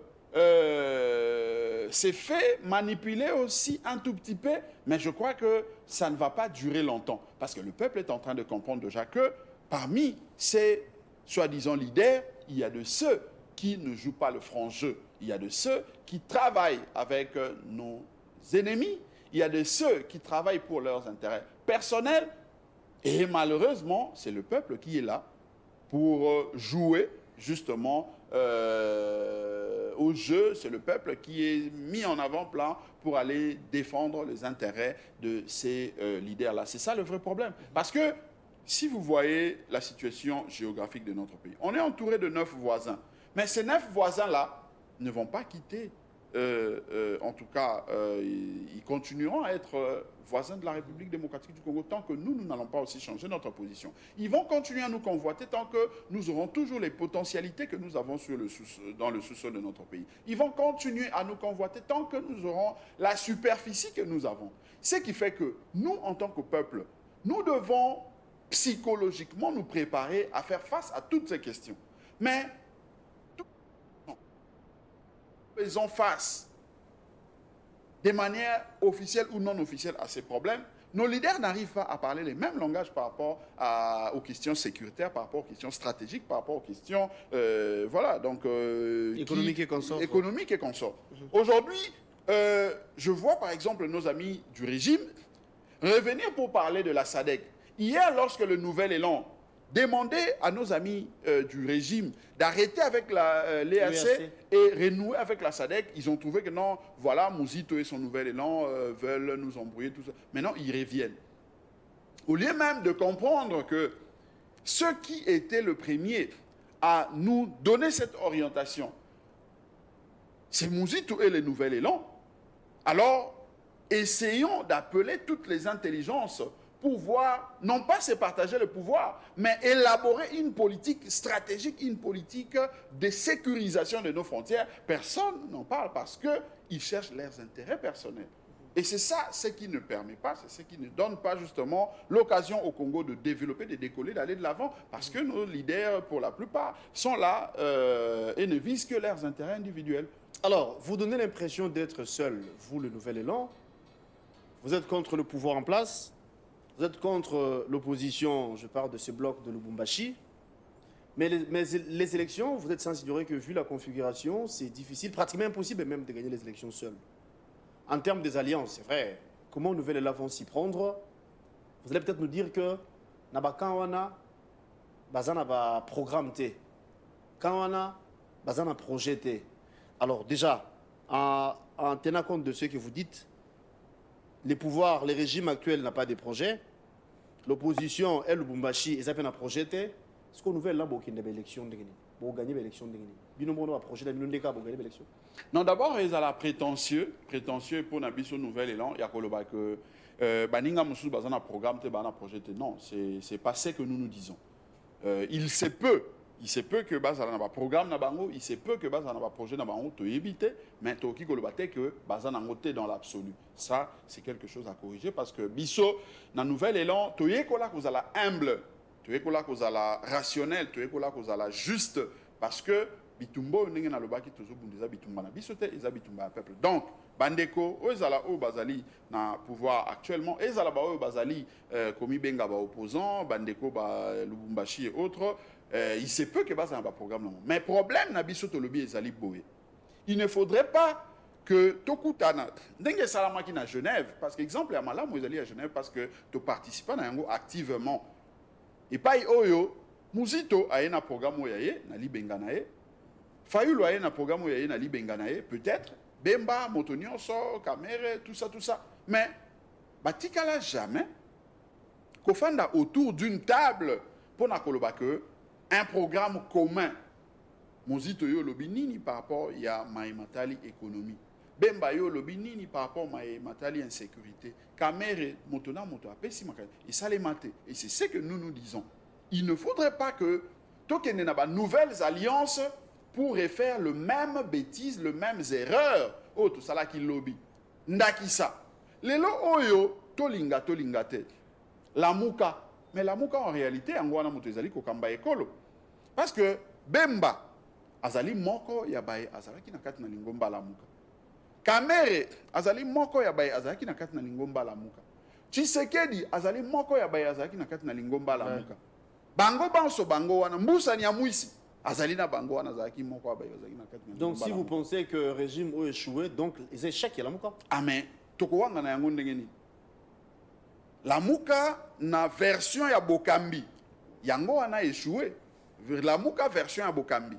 s'est fait manipuler aussi un tout petit peu, mais je crois que ça ne va pas durer longtemps. Parce que le peuple est en train de comprendre déjà que parmi ces soi-disant leaders, il y a de ceux qui ne jouent pas le franc jeu. Il y a de ceux qui travaillent avec nos ennemis. Il y a de ceux qui travaillent pour leurs intérêts personnels. Et malheureusement, c'est le peuple qui est là pour jouer justement au jeu. C'est le peuple qui est mis en avant-plan pour aller défendre les intérêts de ces leaders-là. C'est ça le vrai problème. Parce que si vous voyez la situation géographique de notre pays, on est entouré de 9 voisins. Mais ces 9 voisins-là ne vont pas quitter, en tout cas, ils continueront à être voisins de la République démocratique du Congo tant que nous n'allons pas aussi changer notre position. Ils vont continuer à nous convoiter tant que nous aurons toujours les potentialités que nous avons dans le sous-sol de notre pays. Ils vont continuer à nous convoiter tant que nous aurons la superficie que nous avons. Ce qui fait que nous, en tant que peuple, nous devons psychologiquement nous préparer à faire face à toutes ces questions. Mais faisons face de manière officielle ou non officielle à ces problèmes, nos leaders n'arrivent pas à parler les mêmes langages par rapport aux questions sécuritaires, par rapport aux questions stratégiques, par rapport aux questions voilà, donc, économiques et consorts. Économiques et consorts. Aujourd'hui, je vois par exemple nos amis du régime revenir pour parler de la SADC. Hier, lorsque le Nouvel Élan demandait à nos amis du régime d'arrêter avec l'EAC et renouer avec la SADC, ils ont trouvé que non, voilà, Mouzito et son Nouvel Élan veulent nous embrouiller, tout ça. Maintenant, ils reviennent. Au lieu même de comprendre que ceux qui étaient le premier à nous donner cette orientation, c'est Mouzito et le Nouvel Élan, alors essayons d'appeler toutes les intelligences pour voir, non pas se partager le pouvoir, mais élaborer une politique stratégique, une politique de sécurisation de nos frontières. Personne n'en parle parce qu'ils cherchent leurs intérêts personnels. Et c'est ça ce qui ne permet pas, c'est ce qui ne donne pas justement l'occasion au Congo de développer, de décoller, d'aller de l'avant, parce que nos leaders, pour la plupart, sont là et ne visent que leurs intérêts individuels. Alors, vous donnez l'impression d'être seul, vous, le Nouvel Élan. Vous êtes contre le pouvoir en place. Vous êtes contre l'opposition, je parle de ce bloc de Lubumbashi. Mais les élections, vous êtes sans ignorer que vu la configuration, c'est difficile, pratiquement impossible même de gagner les élections seules. En termes des alliances, c'est vrai. Comment Nouvel Élan vont s'y prendre? Vous allez peut-être nous dire que Nabakawana, Bazana va programme T. Kawana, Bazana projet T. Alors déjà, en tenant compte de ce que vous dites, les pouvoirs, les régimes actuels n'ont pas de projet. L'opposition, elle, Lubumbashi, ils ont un projet. Ce qu'on nouvelle là, c'est une élection. Pour gagner l'élection. Non, d'abord, ils ont la prétentieux pour Nabiso Nouvel Élan. Il y a que Baninga Moussou Bazana programme, Bazana projet. Non, c'est pas ce que nous disons. Il se peut que Bazana n'a pas programme na bango, il se peut que Bazana n'a pas projet na bango, to éviter, mais to ki kolobate que Bazana ngote dans l'absolu. Ça, c'est quelque chose à corriger parce que biso na Nouvel Élan, to yekola ko la humble, to yekola ko la rationnel, to yekola ko la juste parce que bitumbo ndenge na lobaki tozo bundeza bitumba na biso te, eza bitumba peuple. Donc bandeko oyezala o bazali na pouvoir actuellement, ezala ba o bazali komi benga ba opposant, bandeko ba Lubumbashi et autres. Il se peut que ça n'a pas de programme. Mais le problème, il ne faudrait pas que tokutana ndenge salamaki na Genève parce que exemple ya malamu ezali à Genève parce que to participer na yango activement et pas oyo Muzito aye na programme oyo ye na libenga na ye Fayulu aye na programme oyo ye na libenga na ye peut-être Bemba Motonioso Kamere tout ça mais batikala jamais kofanda autour d'une table pour na koloba que un programme commun Muzito yo lobi nini par rapport ya matali économie Bemba yo lobi nini par rapport matali insécurité Kamere motona moto apesi makali et ça les maté et c'est ce que nous disons il ne faudrait pas que tokene na ba nouvelles alliances pour refaire le même bêtise le mêmes erreurs oh tout ça là qui lobby ndakisa lelo oyo tolinga te la muka mais la muka en réalité angwana moto ezali ko kamba ekolo parce que Bemba azali moko ya baye azalaki na kati na lingomba la muka Kamere azali moko ya baye azalaki na kati na lingomba la muka Tshisekedi azali moko ya baye azalaki na kati na lingomba la muka bango banso bango wana mbusa ni ya mwisi azali na bango wana azalaki moko ya baye azalaki na kati na donc si vous pensez que le régime a échoué donc les échecs ya la muka amen tokowanga na yango ndenge ni la muka na version ya Bokambi yango wana échoué la muka version ya Bokambi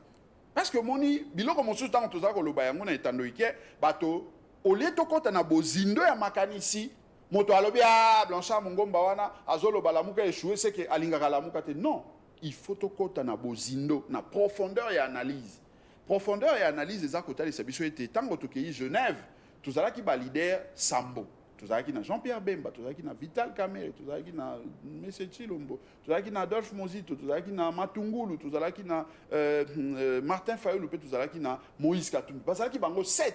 parce que moni biloko mosusu tango toza koloba yango na etando ike bato olie tokota na bozindo ya makanisi moto alobi Blanchard Mungomba wana azoloba la muka échoué c'est que alingaka la muka te non il faut tokota na bozindo na profondeur ya analyse eza kotalisa biso ete tango tokei Genève tozalaki ba leader Sambo tozalaki na Jean-Pierre Bemba tozalaki na Vital Kamerhe tozalaki na Monsieur Tshilombo tozalaki na Adolphe Muzito tozalaki na Matungulu tozalaki na Martin Fayulu pe tozalaki na Moïse Katumbi bazalaki bango 7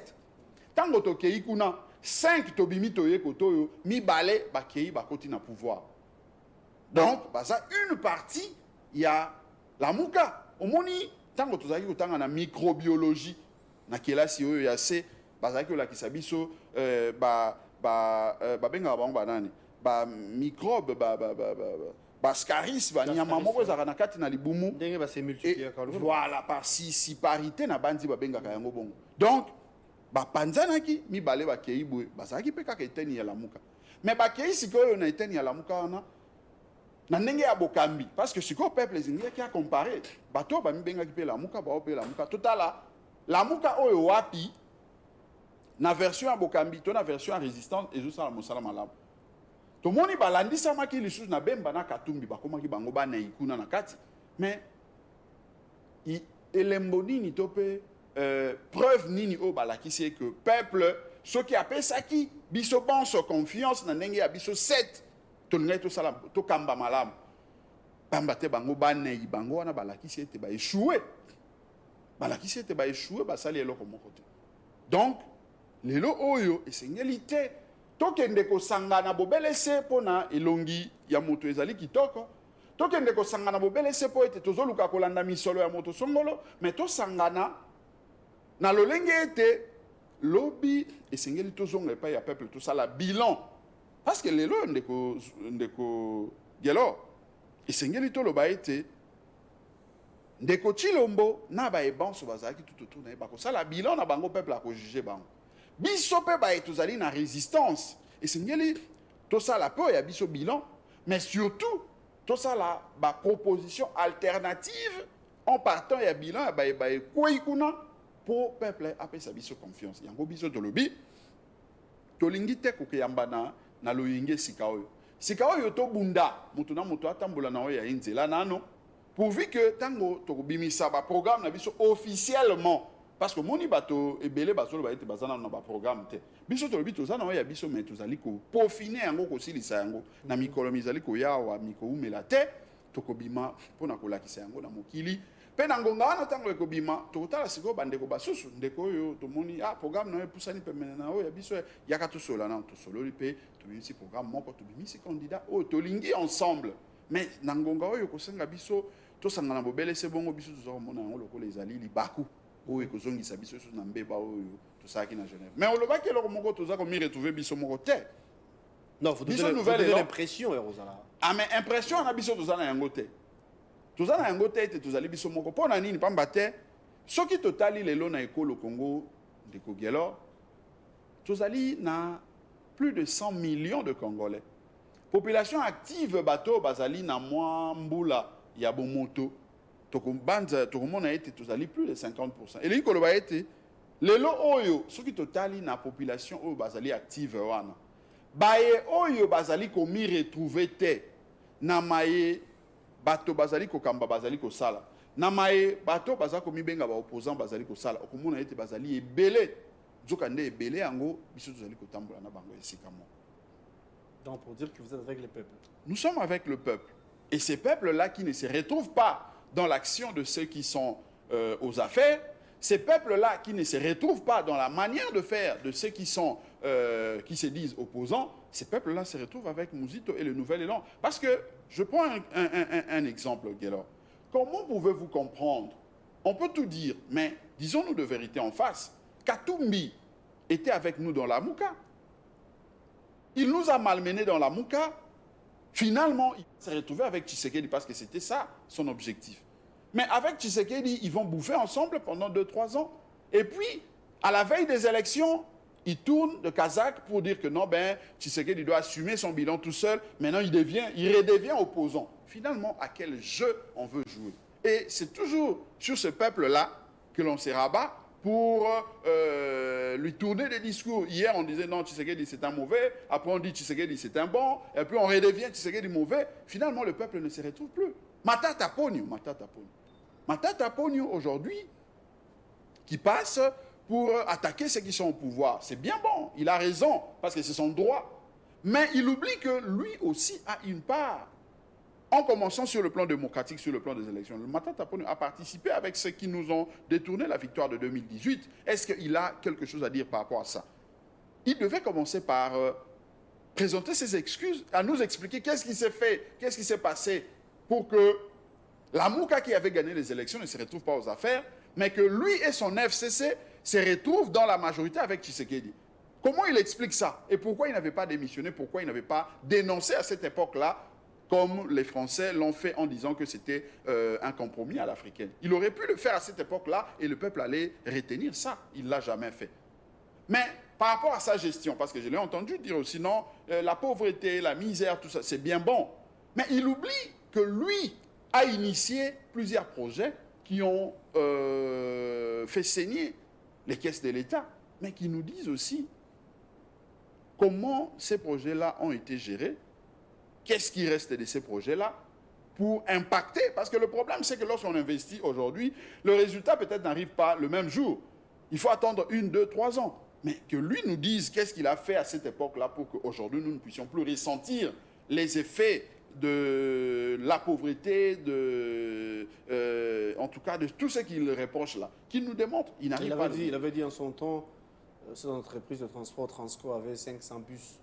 tango tokei kuna 5 tobimi toye kotoyo mibale bakei bakoti na pouvoir donc baza une partie ya la muka omoni tango tozalaki kotanga na microbiologie na kelasi oyo ya se bazalaki olakisa biso bengaka bango banani microbe scaris banyama moko ezalaka na kati na libumu ndenge basemultiplier voilà participarité na bandi babengaka yango bongo donc bapanzanaki mibale bakei boye bazalaki mpe kaka eteni ya lamuka mais bakei sikoyo na eteni ya lamuka wana na ndenge ya Bokambi parce que sikoyo peuple ezingaki akompare bato bamibengaki mpe lamuka bao mpe lamuka totala lamuka oyo wapi na version ya Bokambi to na version ya résistance ezosala mosala malamu tomoni balandisamaki lisusu na Bemba na Katumbi bakomaki bango banei kuna na kati mais elembo nini to mpe preuve nini oyo balakisi que peuple soki apesaki biso bonso confiance na ndenge ya biso 7 tolingai tosala tokamba malamu pamba te bango banei bango wana balakisi ete baéchoué basali eloko moko te donc lelo oyo esengeli te tokende kosangana bobelese mpona elongi ya moto ezali kitoko tokende kosangana bobelese mpo ete tozoluka kolanda misolo ya moto songolo mais tosangana na lolenge ete lobi esengeli tozonga epai ya peuple tosala bilan parce que lelo ndeko gelo esengeli toloba ete ndeko Tshilombo na baebanso bazalaki tout autour na ye bakosala bilan na bango peuple akojuge bango biso mpe baye tozali na résistance esengeli tosala mpe oyo ya biso bilan mais surtout tosala baproposition alternative en partant ya bilan ya baye kwei kuna po peuple apesa biso confiance yango biso tolobi tolingi te kokeyamba na loyenge sika oyo tobunda moto na moto atambola na oyo ya nzela nano pourvu que tango tokobimisa baprogramme na biso officiellement parce que moni bato ebele bazoloba ete baza nano na baprogramme te biso tolobi toza na oyo ya biso mais tozali kopofine yango kosilisa yango na mikolo mizali koyawa mikoumela te tokobima mpona kolakisa yango na mokili mpe na ngonga wana ntango ekobima tokotala sikoyo bandeko basusu ndeko oyo tomoni programme na oyo epusani pemene na oyo ya biso yaka tosola na tosololi mpe tobimisi programme moko tobimisi candidat oyo tolingi ensemble mais na ngonga oyo kosenga biso tosangana bobelese bongo biso toza komona yango lokola ezali libaku oyo ekozongisa biso susu na mbeba oyo tosalaki na Genève mais olobaki eloko moko toza komi retrouve biso moko te non vous donnez l'impression erozala mais impression na biso toza na yango te toza na yango te ete tozali biso moko mpo na nini pamba te soki totali lelo na ekolo Congo ndeko Gelor Tozali na plus de 100 millions de Congolais. Population active bateau bazali na mwa mbula ya bomoto. Tokubanza tokumona ete tozali plus de 50%. Et les koloba ete lelo oyo soki totali na population oyo bazali active wana. Baye oyo bazali komi retrouver te na maye bato bazali kokamba bazali kosala. Na maye bato bazali komi benga ba opposant bazali kosala. Okomona ete bazali ebele. Zokande ebele yango biso tozali kotambola na bango esika mo. Donc pour dire que vous êtes avec le peuple. Nous sommes avec le peuple. Et ces peuples-là qui ne se retrouvent pas dans l'action de ceux qui sont aux affaires, ces peuples-là qui ne se retrouvent pas dans la manière de faire de ceux qui sont qui se disent opposants, ces peuples-là se retrouvent avec Mouzito et le Nouvel Élan. Parce que, je prends un exemple, Guélor. Comment pouvez-vous comprendre? On peut tout dire, mais disons-nous de vérité en face. Katumbi était avec nous dans la Mouka. Il nous a malmenés dans la Mouka. Finalement, il s'est retrouvé avec Tshisekedi parce que c'était ça son objectif. Mais avec Tshisekedi, ils vont bouffer ensemble pendant 2-3 ans. Et puis, à la veille des élections, il tourne de Kazakh pour dire que non, ben, Tshisekedi doit assumer son bilan tout seul. Maintenant, il redevient opposant. Finalement, à quel jeu on veut jouer? Et c'est toujours sur ce peuple-là que l'on se rabat pour lui tourner des discours. Hier, on disait non, Tshisekedi c'est un mauvais. Après, on dit Tshisekedi c'est un bon. Et puis, on redevient Tshisekedi mauvais. Finalement, le peuple ne se retrouve plus. Matata Pogno, Matata Pogno. Matata Pogno, aujourd'hui, qui passe pour attaquer ceux qui sont au pouvoir. C'est bien bon, il a raison, parce que c'est son droit. Mais il oublie que lui aussi a une part. En commençant sur le plan démocratique, sur le plan des élections, le Matata Pogno a participé avec ceux qui nous ont détourné la victoire de 2018. Est-ce qu'il a quelque chose à dire par rapport à ça? Il devait commencer par présenter ses excuses, à nous expliquer qu'est-ce qui s'est fait, qu'est-ce qui s'est passé pour que la Mouka qui avait gagné les élections ne se retrouve pas aux affaires, mais que lui et son FCC se retrouvent dans la majorité avec Tshisekedi. Comment il explique ça? Et pourquoi il n'avait pas démissionné? Pourquoi il n'avait pas dénoncé à cette époque-là, comme les Français l'ont fait en disant que c'était un compromis à l'africaine? Il aurait pu le faire à cette époque-là et le peuple allait retenir ça. Il ne l'a jamais fait. Mais par rapport à sa gestion, parce que je l'ai entendu dire aussi, non, la pauvreté, la misère, tout ça, c'est bien bon. Mais il oublie que lui a initié plusieurs projets qui ont fait saigner les caisses de l'État, mais qui nous disent aussi comment ces projets-là ont été gérés, qu'est-ce qui reste de ces projets-là pour impacter. Parce que le problème, c'est que lorsqu'on investit aujourd'hui, le résultat peut-être n'arrive pas le même jour. Il faut attendre 1, 2, 3 ans. Mais que lui nous dise qu'est-ce qu'il a fait à cette époque-là pour qu'aujourd'hui, nous ne puissions plus ressentir les effets de la pauvreté, en tout cas de tout ce qu'il reproche là, qu'il nous démontre. Il n'arrive pas. Il avait dit en son temps, cette entreprise de transport Transco avait 500 bus.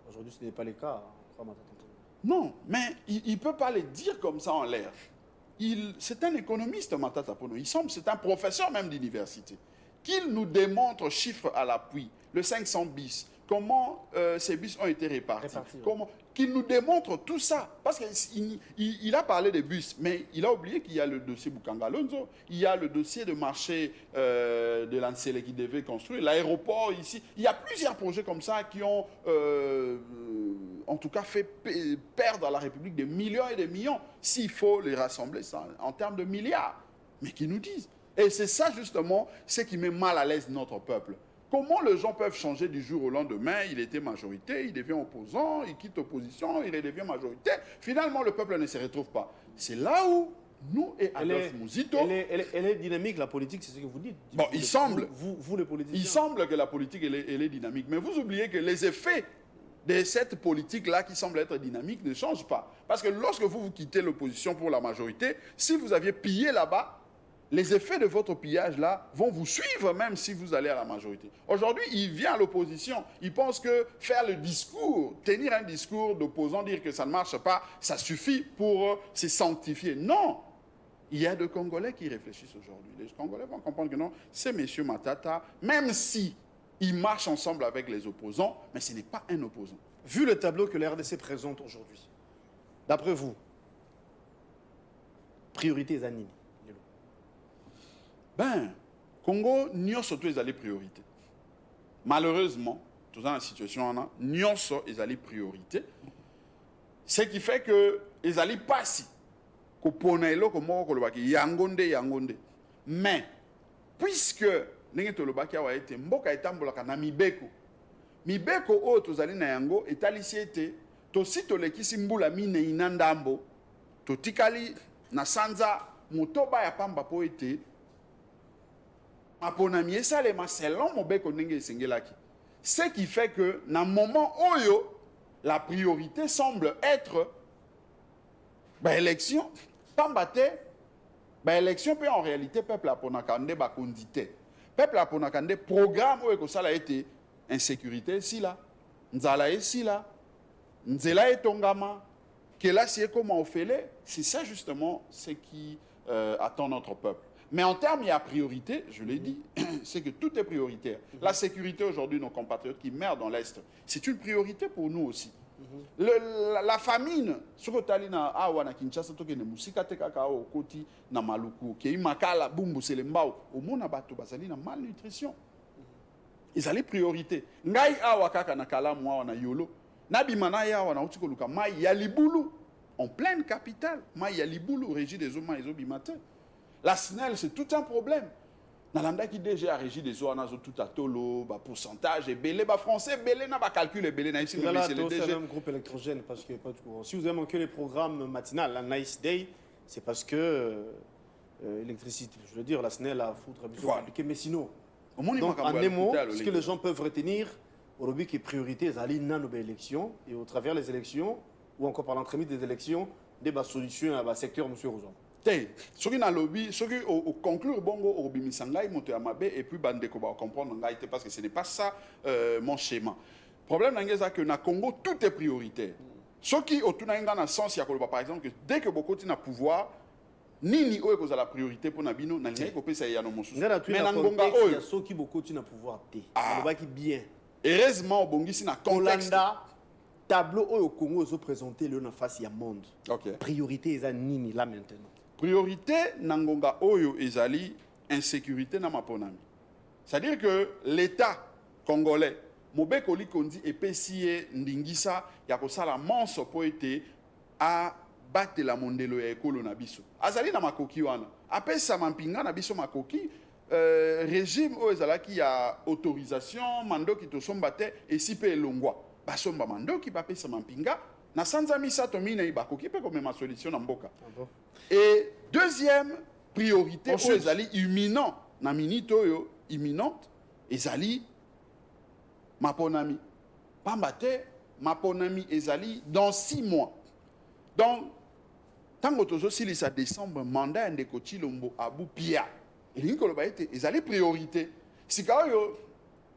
Aujourd'hui, ce n'est pas le cas. Non, mais il ne peut pas le dire comme ça en l'air. C'est un économiste, Matata Pogno. Il semble, c'est un professeur même d'université. Qu'il nous démontre, chiffres à l'appui, le 500 bis, comment ces bus ont été répartis. Qu'il nous démontre tout ça. Parce qu'il a parlé des bus, mais il a oublié qu'il y a le dossier Bukanga-Lonzo, il y a le dossier de marché de l'Ancele qui devait construire, l'aéroport ici. Il y a plusieurs projets comme ça qui ont, en tout cas, fait perdre à la République des millions et des millions, s'il faut les rassembler ça, en termes de milliards. Mais qui nous disent. Et c'est ça, justement, ce qui met mal à l'aise notre peuple. Comment les gens peuvent changer du jour au lendemain? Il était majorité, il devient opposant, il quitte l'opposition, il redevient majorité. Finalement, le peuple ne se retrouve pas. C'est là où nous et Adolphe Mouzito... Elle est dynamique, la politique, c'est ce que vous dites. Bon, il semble... Vous, les politiciens. Il semble que la politique, elle est dynamique. Mais vous oubliez que les effets de cette politique-là qui semble être dynamique ne changent pas. Parce que lorsque vous quittez l'opposition pour la majorité, si vous aviez pillé là-bas, les effets de votre pillage-là vont vous suivre même si vous allez à la majorité. Aujourd'hui, il vient à l'opposition. Il pense que faire le discours, tenir un discours d'opposant, dire que ça ne marche pas, ça suffit pour se sanctifier. Non! Il y a des Congolais qui réfléchissent aujourd'hui. Les Congolais vont comprendre que non, c'est M. Matata, même si il marche ensemble avec les opposants, mais ce n'est pas un opposant. Vu le tableau que la RDC présente aujourd'hui, d'après vous, priorité Zanini? Ben, Congo, nous sommes tous les priorités. malheureusement, tout dans la situation, nyonso ezali priorité. Ce qui fait que ezali pasi ko pona eloko moko kolobaki yangonde. Mais puisque ndenge tolobaki awa ete mboka etambolaka na mibeko oyo tozali na yango etalisi ete tosi tolekisi mbula minei na ndambo totikali na sanza motoba ya pamba po ete maponami esalema selon mobeko ndenge esengelaki. Ce qui fait que na moment oyo la priorité semble être élection pamba te élection pe en réalité peuple aponaka nde bakondite peuple aponaka nde programme oyo ekosala ete insécurité esila nzala esila nzela etongama kelasi ekoma ofele. C'est ça justement ce qui attend notre peuple. Mais en termes, il y a priorité, je l'ai dit, c'est que tout est prioritaire. La sécurité aujourd'hui, nos compatriotes qui meurent dans l'Est, c'est une priorité pour nous aussi. La famine, ce que tu as dit na Kinshasa, tu as dit musika te kaka o koti na maluku, qui est makala bumbu selembao, au mona bato bazali na malnutrition. Ils allaient priorité. Ngai awa kaka na kalamu awa na yolo, nabimana ya awa na utiko luka mai ya libulu en pleine capitale, mai ya libulu régie des eaux mai eaux bimate. La SNEL, c'est tout un problème. Nalanda qui déjà a régi des eaux, on a tout à tolo, pourcentage, et belé, français, belé, n'a pas calculé, belé, n'a ici, c'est le même groupe électrogène, parce que pas de courant. Si vous avez manqué les programmes matinales, la Nice Day, c'est parce que l'électricité, je veux dire, la SNEL a foutre compliqué, mais sinon, donc en des mots, ce que les gens peuvent retenir, au qui est priorité, c'est aller dans nos élections, et au travers les élections, ou encore par l'entremise des élections, des solutions à secteur, monsieur Rosan. Ce qui n'a lobby, ce qui au conclure bongo au bimisangai monte à mabe et puis bande ko ba comprendre ngai parce que ce n'est pas ça mon schéma. Problème c'est que na Congo tout est prioritaire. Ce qui au tunanga na sens ya koloba par exemple que dès que beaucoup na pouvoir nini oyo ko za la priorité pour nabino na linga ko pesa ya no mosusu. Mais na ngonga oyo ya ceux qui beaucoup na pouvoir té. Koloba qui bien. Heureusement au bongisi na contexte tableau au Congo se présenter le na face ya monde. OK. Priorité eza nini là maintenant. Priorité nangonga oyo ezali insécurité na maponami. C'est-à-dire que l'État congolais mobeko likondi epesie ndingisa ya kosala manso po ete a batela mondelo ya ekolo na biso. Azali na makoki wana. Apesa mampinga na biso makoki régime oyo ezalaki ya autorisation mandoki tosomba te esipe elongwa. Basomba mandoki bapesa mampinga na sanza misato mine bakoki pe comme ma solution na mboka. Et deuxième priorité ezali imminent na minute oyo imminente ezali maponami pambate maponami ezali dans 6 mois. Donc tango tozo silisa décembre mandat ndeko Chilombo Abu Pia elingi koloba ete ezali priorité sika oyo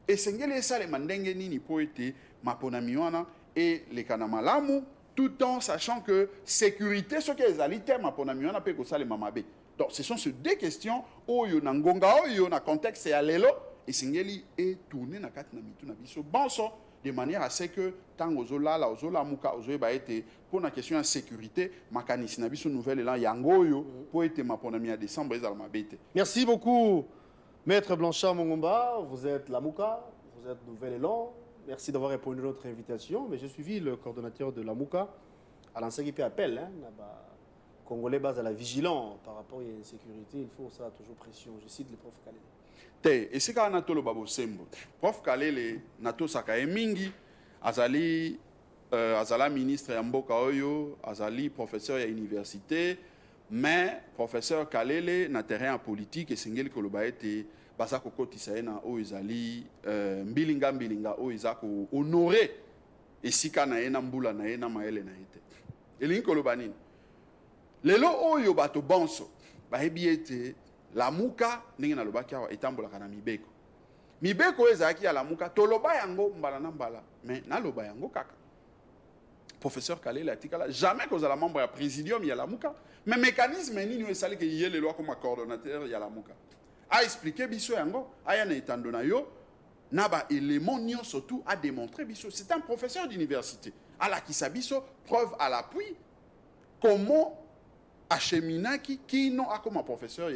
esengeli esale mandenge nini po ete maponami wana et les kanamalamu tout en sachant que sécurité ce que ezali tema pour namiona pe ko sale mamabe. Donc ce sont ces deux questions oyo na ngonga oyo na contexte ya lelo esengeli et tourner na kati na mitu na biso bonso de manière à ce que tango zolala ozola muka ozoeba ete pour la question de sécurité makanisi na biso nouvelle là yango oyo pour ete maponami ya décembre ezala mabete. Merci beaucoup Maître Blanchard Mongomba, vous êtes la Mouka, vous êtes Nouvel Élan. Merci d'avoir répondu à notre invitation. Mais j'ai suivi le coordonnateur de la Mouka à lancer qui appel. Congolais base à la vigilance par rapport à l'insécurité. Il faut ça toujours pression. Je cite le prof Kalele. Et c'est quand Nato le Babo Sembo. Prof Kalele, Nato Sakae Mingi, Azali, Azala ministre Yamboka Oyo, Azali professeur à l'université. Mais professeur Kalele n'a terrain en politique et Singeli Kolobaete. Basako kotisa na o ezali mbilinga o ezako honorer esika na ena mbula na ena maele na ete elingi koloba nini lelo oyo bato bonso bayebi ete lamuka ndenge nalobaki awa etambolaka na mibeko ezalaki ya lamuka toloba yango mbala na mbala mais naloba yango kaka professeur Kalele atikala jamais kozala membre ya présidium ya lamuka mais mécanisme nini esali ke yele loi comme coordonnateur ya lamuka a expliqué biso yango aya na etando na yo na ba élément nyon surtout a démontré biso c'est un professeur d'université ala ki biso preuve à l'appui comment acheminaki qui non a comme professeur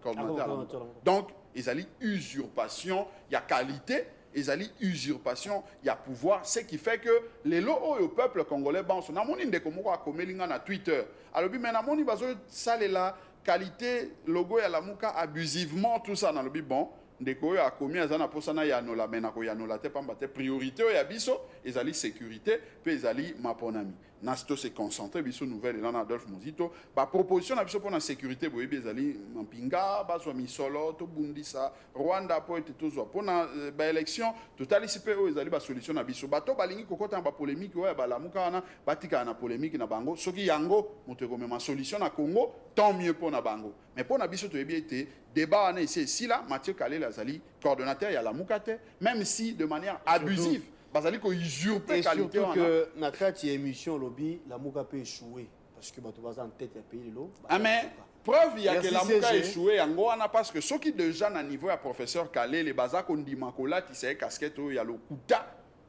coordinateur donc ils allaient usurpation il y a qualité ezali usurpation ya pouvoir, ce qui fait que les lots au peuple congolais banso na moni ndeko moko akomelinga na Twitter alobi mais na moni bazo salela qualité logo ya lamuka abusivement tout ça na lobi bon ndeko oyo akomi aza na posa na yanola me na koyanola te pamba te priorité oyo ya biso ezali sécurité mpe ezali maponami na sito se concentre biso nouvelle elana Adolphe Muzito baproposition na biso mpona sécurité boyebi ezali mampinga bazwa misolo tobundisa Rwanda po ete tozwa mpona baélection totalisi mpe oyo ezali basolution na biso bato balingi kokota na bapolémike oyo ya balamuka wana batikala na polémike na bango soki yango moto ekomema solution na Congo tant mieux mpona bango mais mpona biso toyebi ete débat wana esi esila Mathieu Kalela azali coordonnateur ya lamuka te même si de manière abusive bazali ko usurper qualité wana. Et surtout que na kati émission lobby lamuka peut échouer parce que bato baza en tête ya pays lelo. Ah mais preuve ya que lamuka échouer yango wana parce que soki déjà na niveau ya professeur Kalele baza ko ndima kolati c'est casquette oyo ya lokuta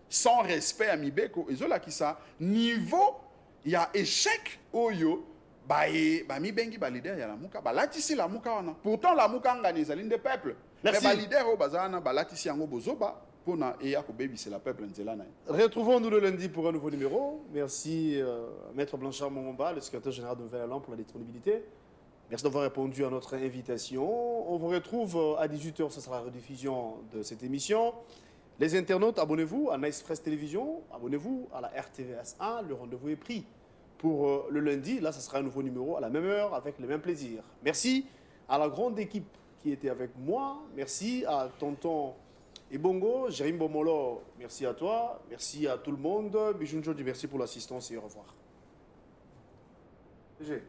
sans respect à Mibeko ezolakisa niveau ya échec oyo bamibengi leader ya lamuka balatisi lamuka wana pourtant lamuka ngani ezali nde peuple mais leader oyo baza wana balatisi yango bozoba pona eya kobebisa la peuple nzela na. Retrouvons-nous le lundi pour un nouveau numéro. Merci Maître Blanchard Mongomba, le secrétaire général de Nouvel Élan pour la disponibilité. Merci d'avoir répondu à notre invitation. On vous retrouve à 18h, ce sera la rediffusion de cette émission. Les internautes, abonnez-vous à Nice Press Télévision, abonnez-vous à la RTVS 1, le rendez-vous est pris. Pour le lundi, là, ce sera un nouveau numéro à la même heure, avec le même plaisir. Merci à la grande équipe qui était avec moi. Merci à Tonton Ebongo, Jérim Bomolo, merci à toi. Merci à tout le monde. Bijoun Jodi, merci pour l'assistance et au revoir. GG.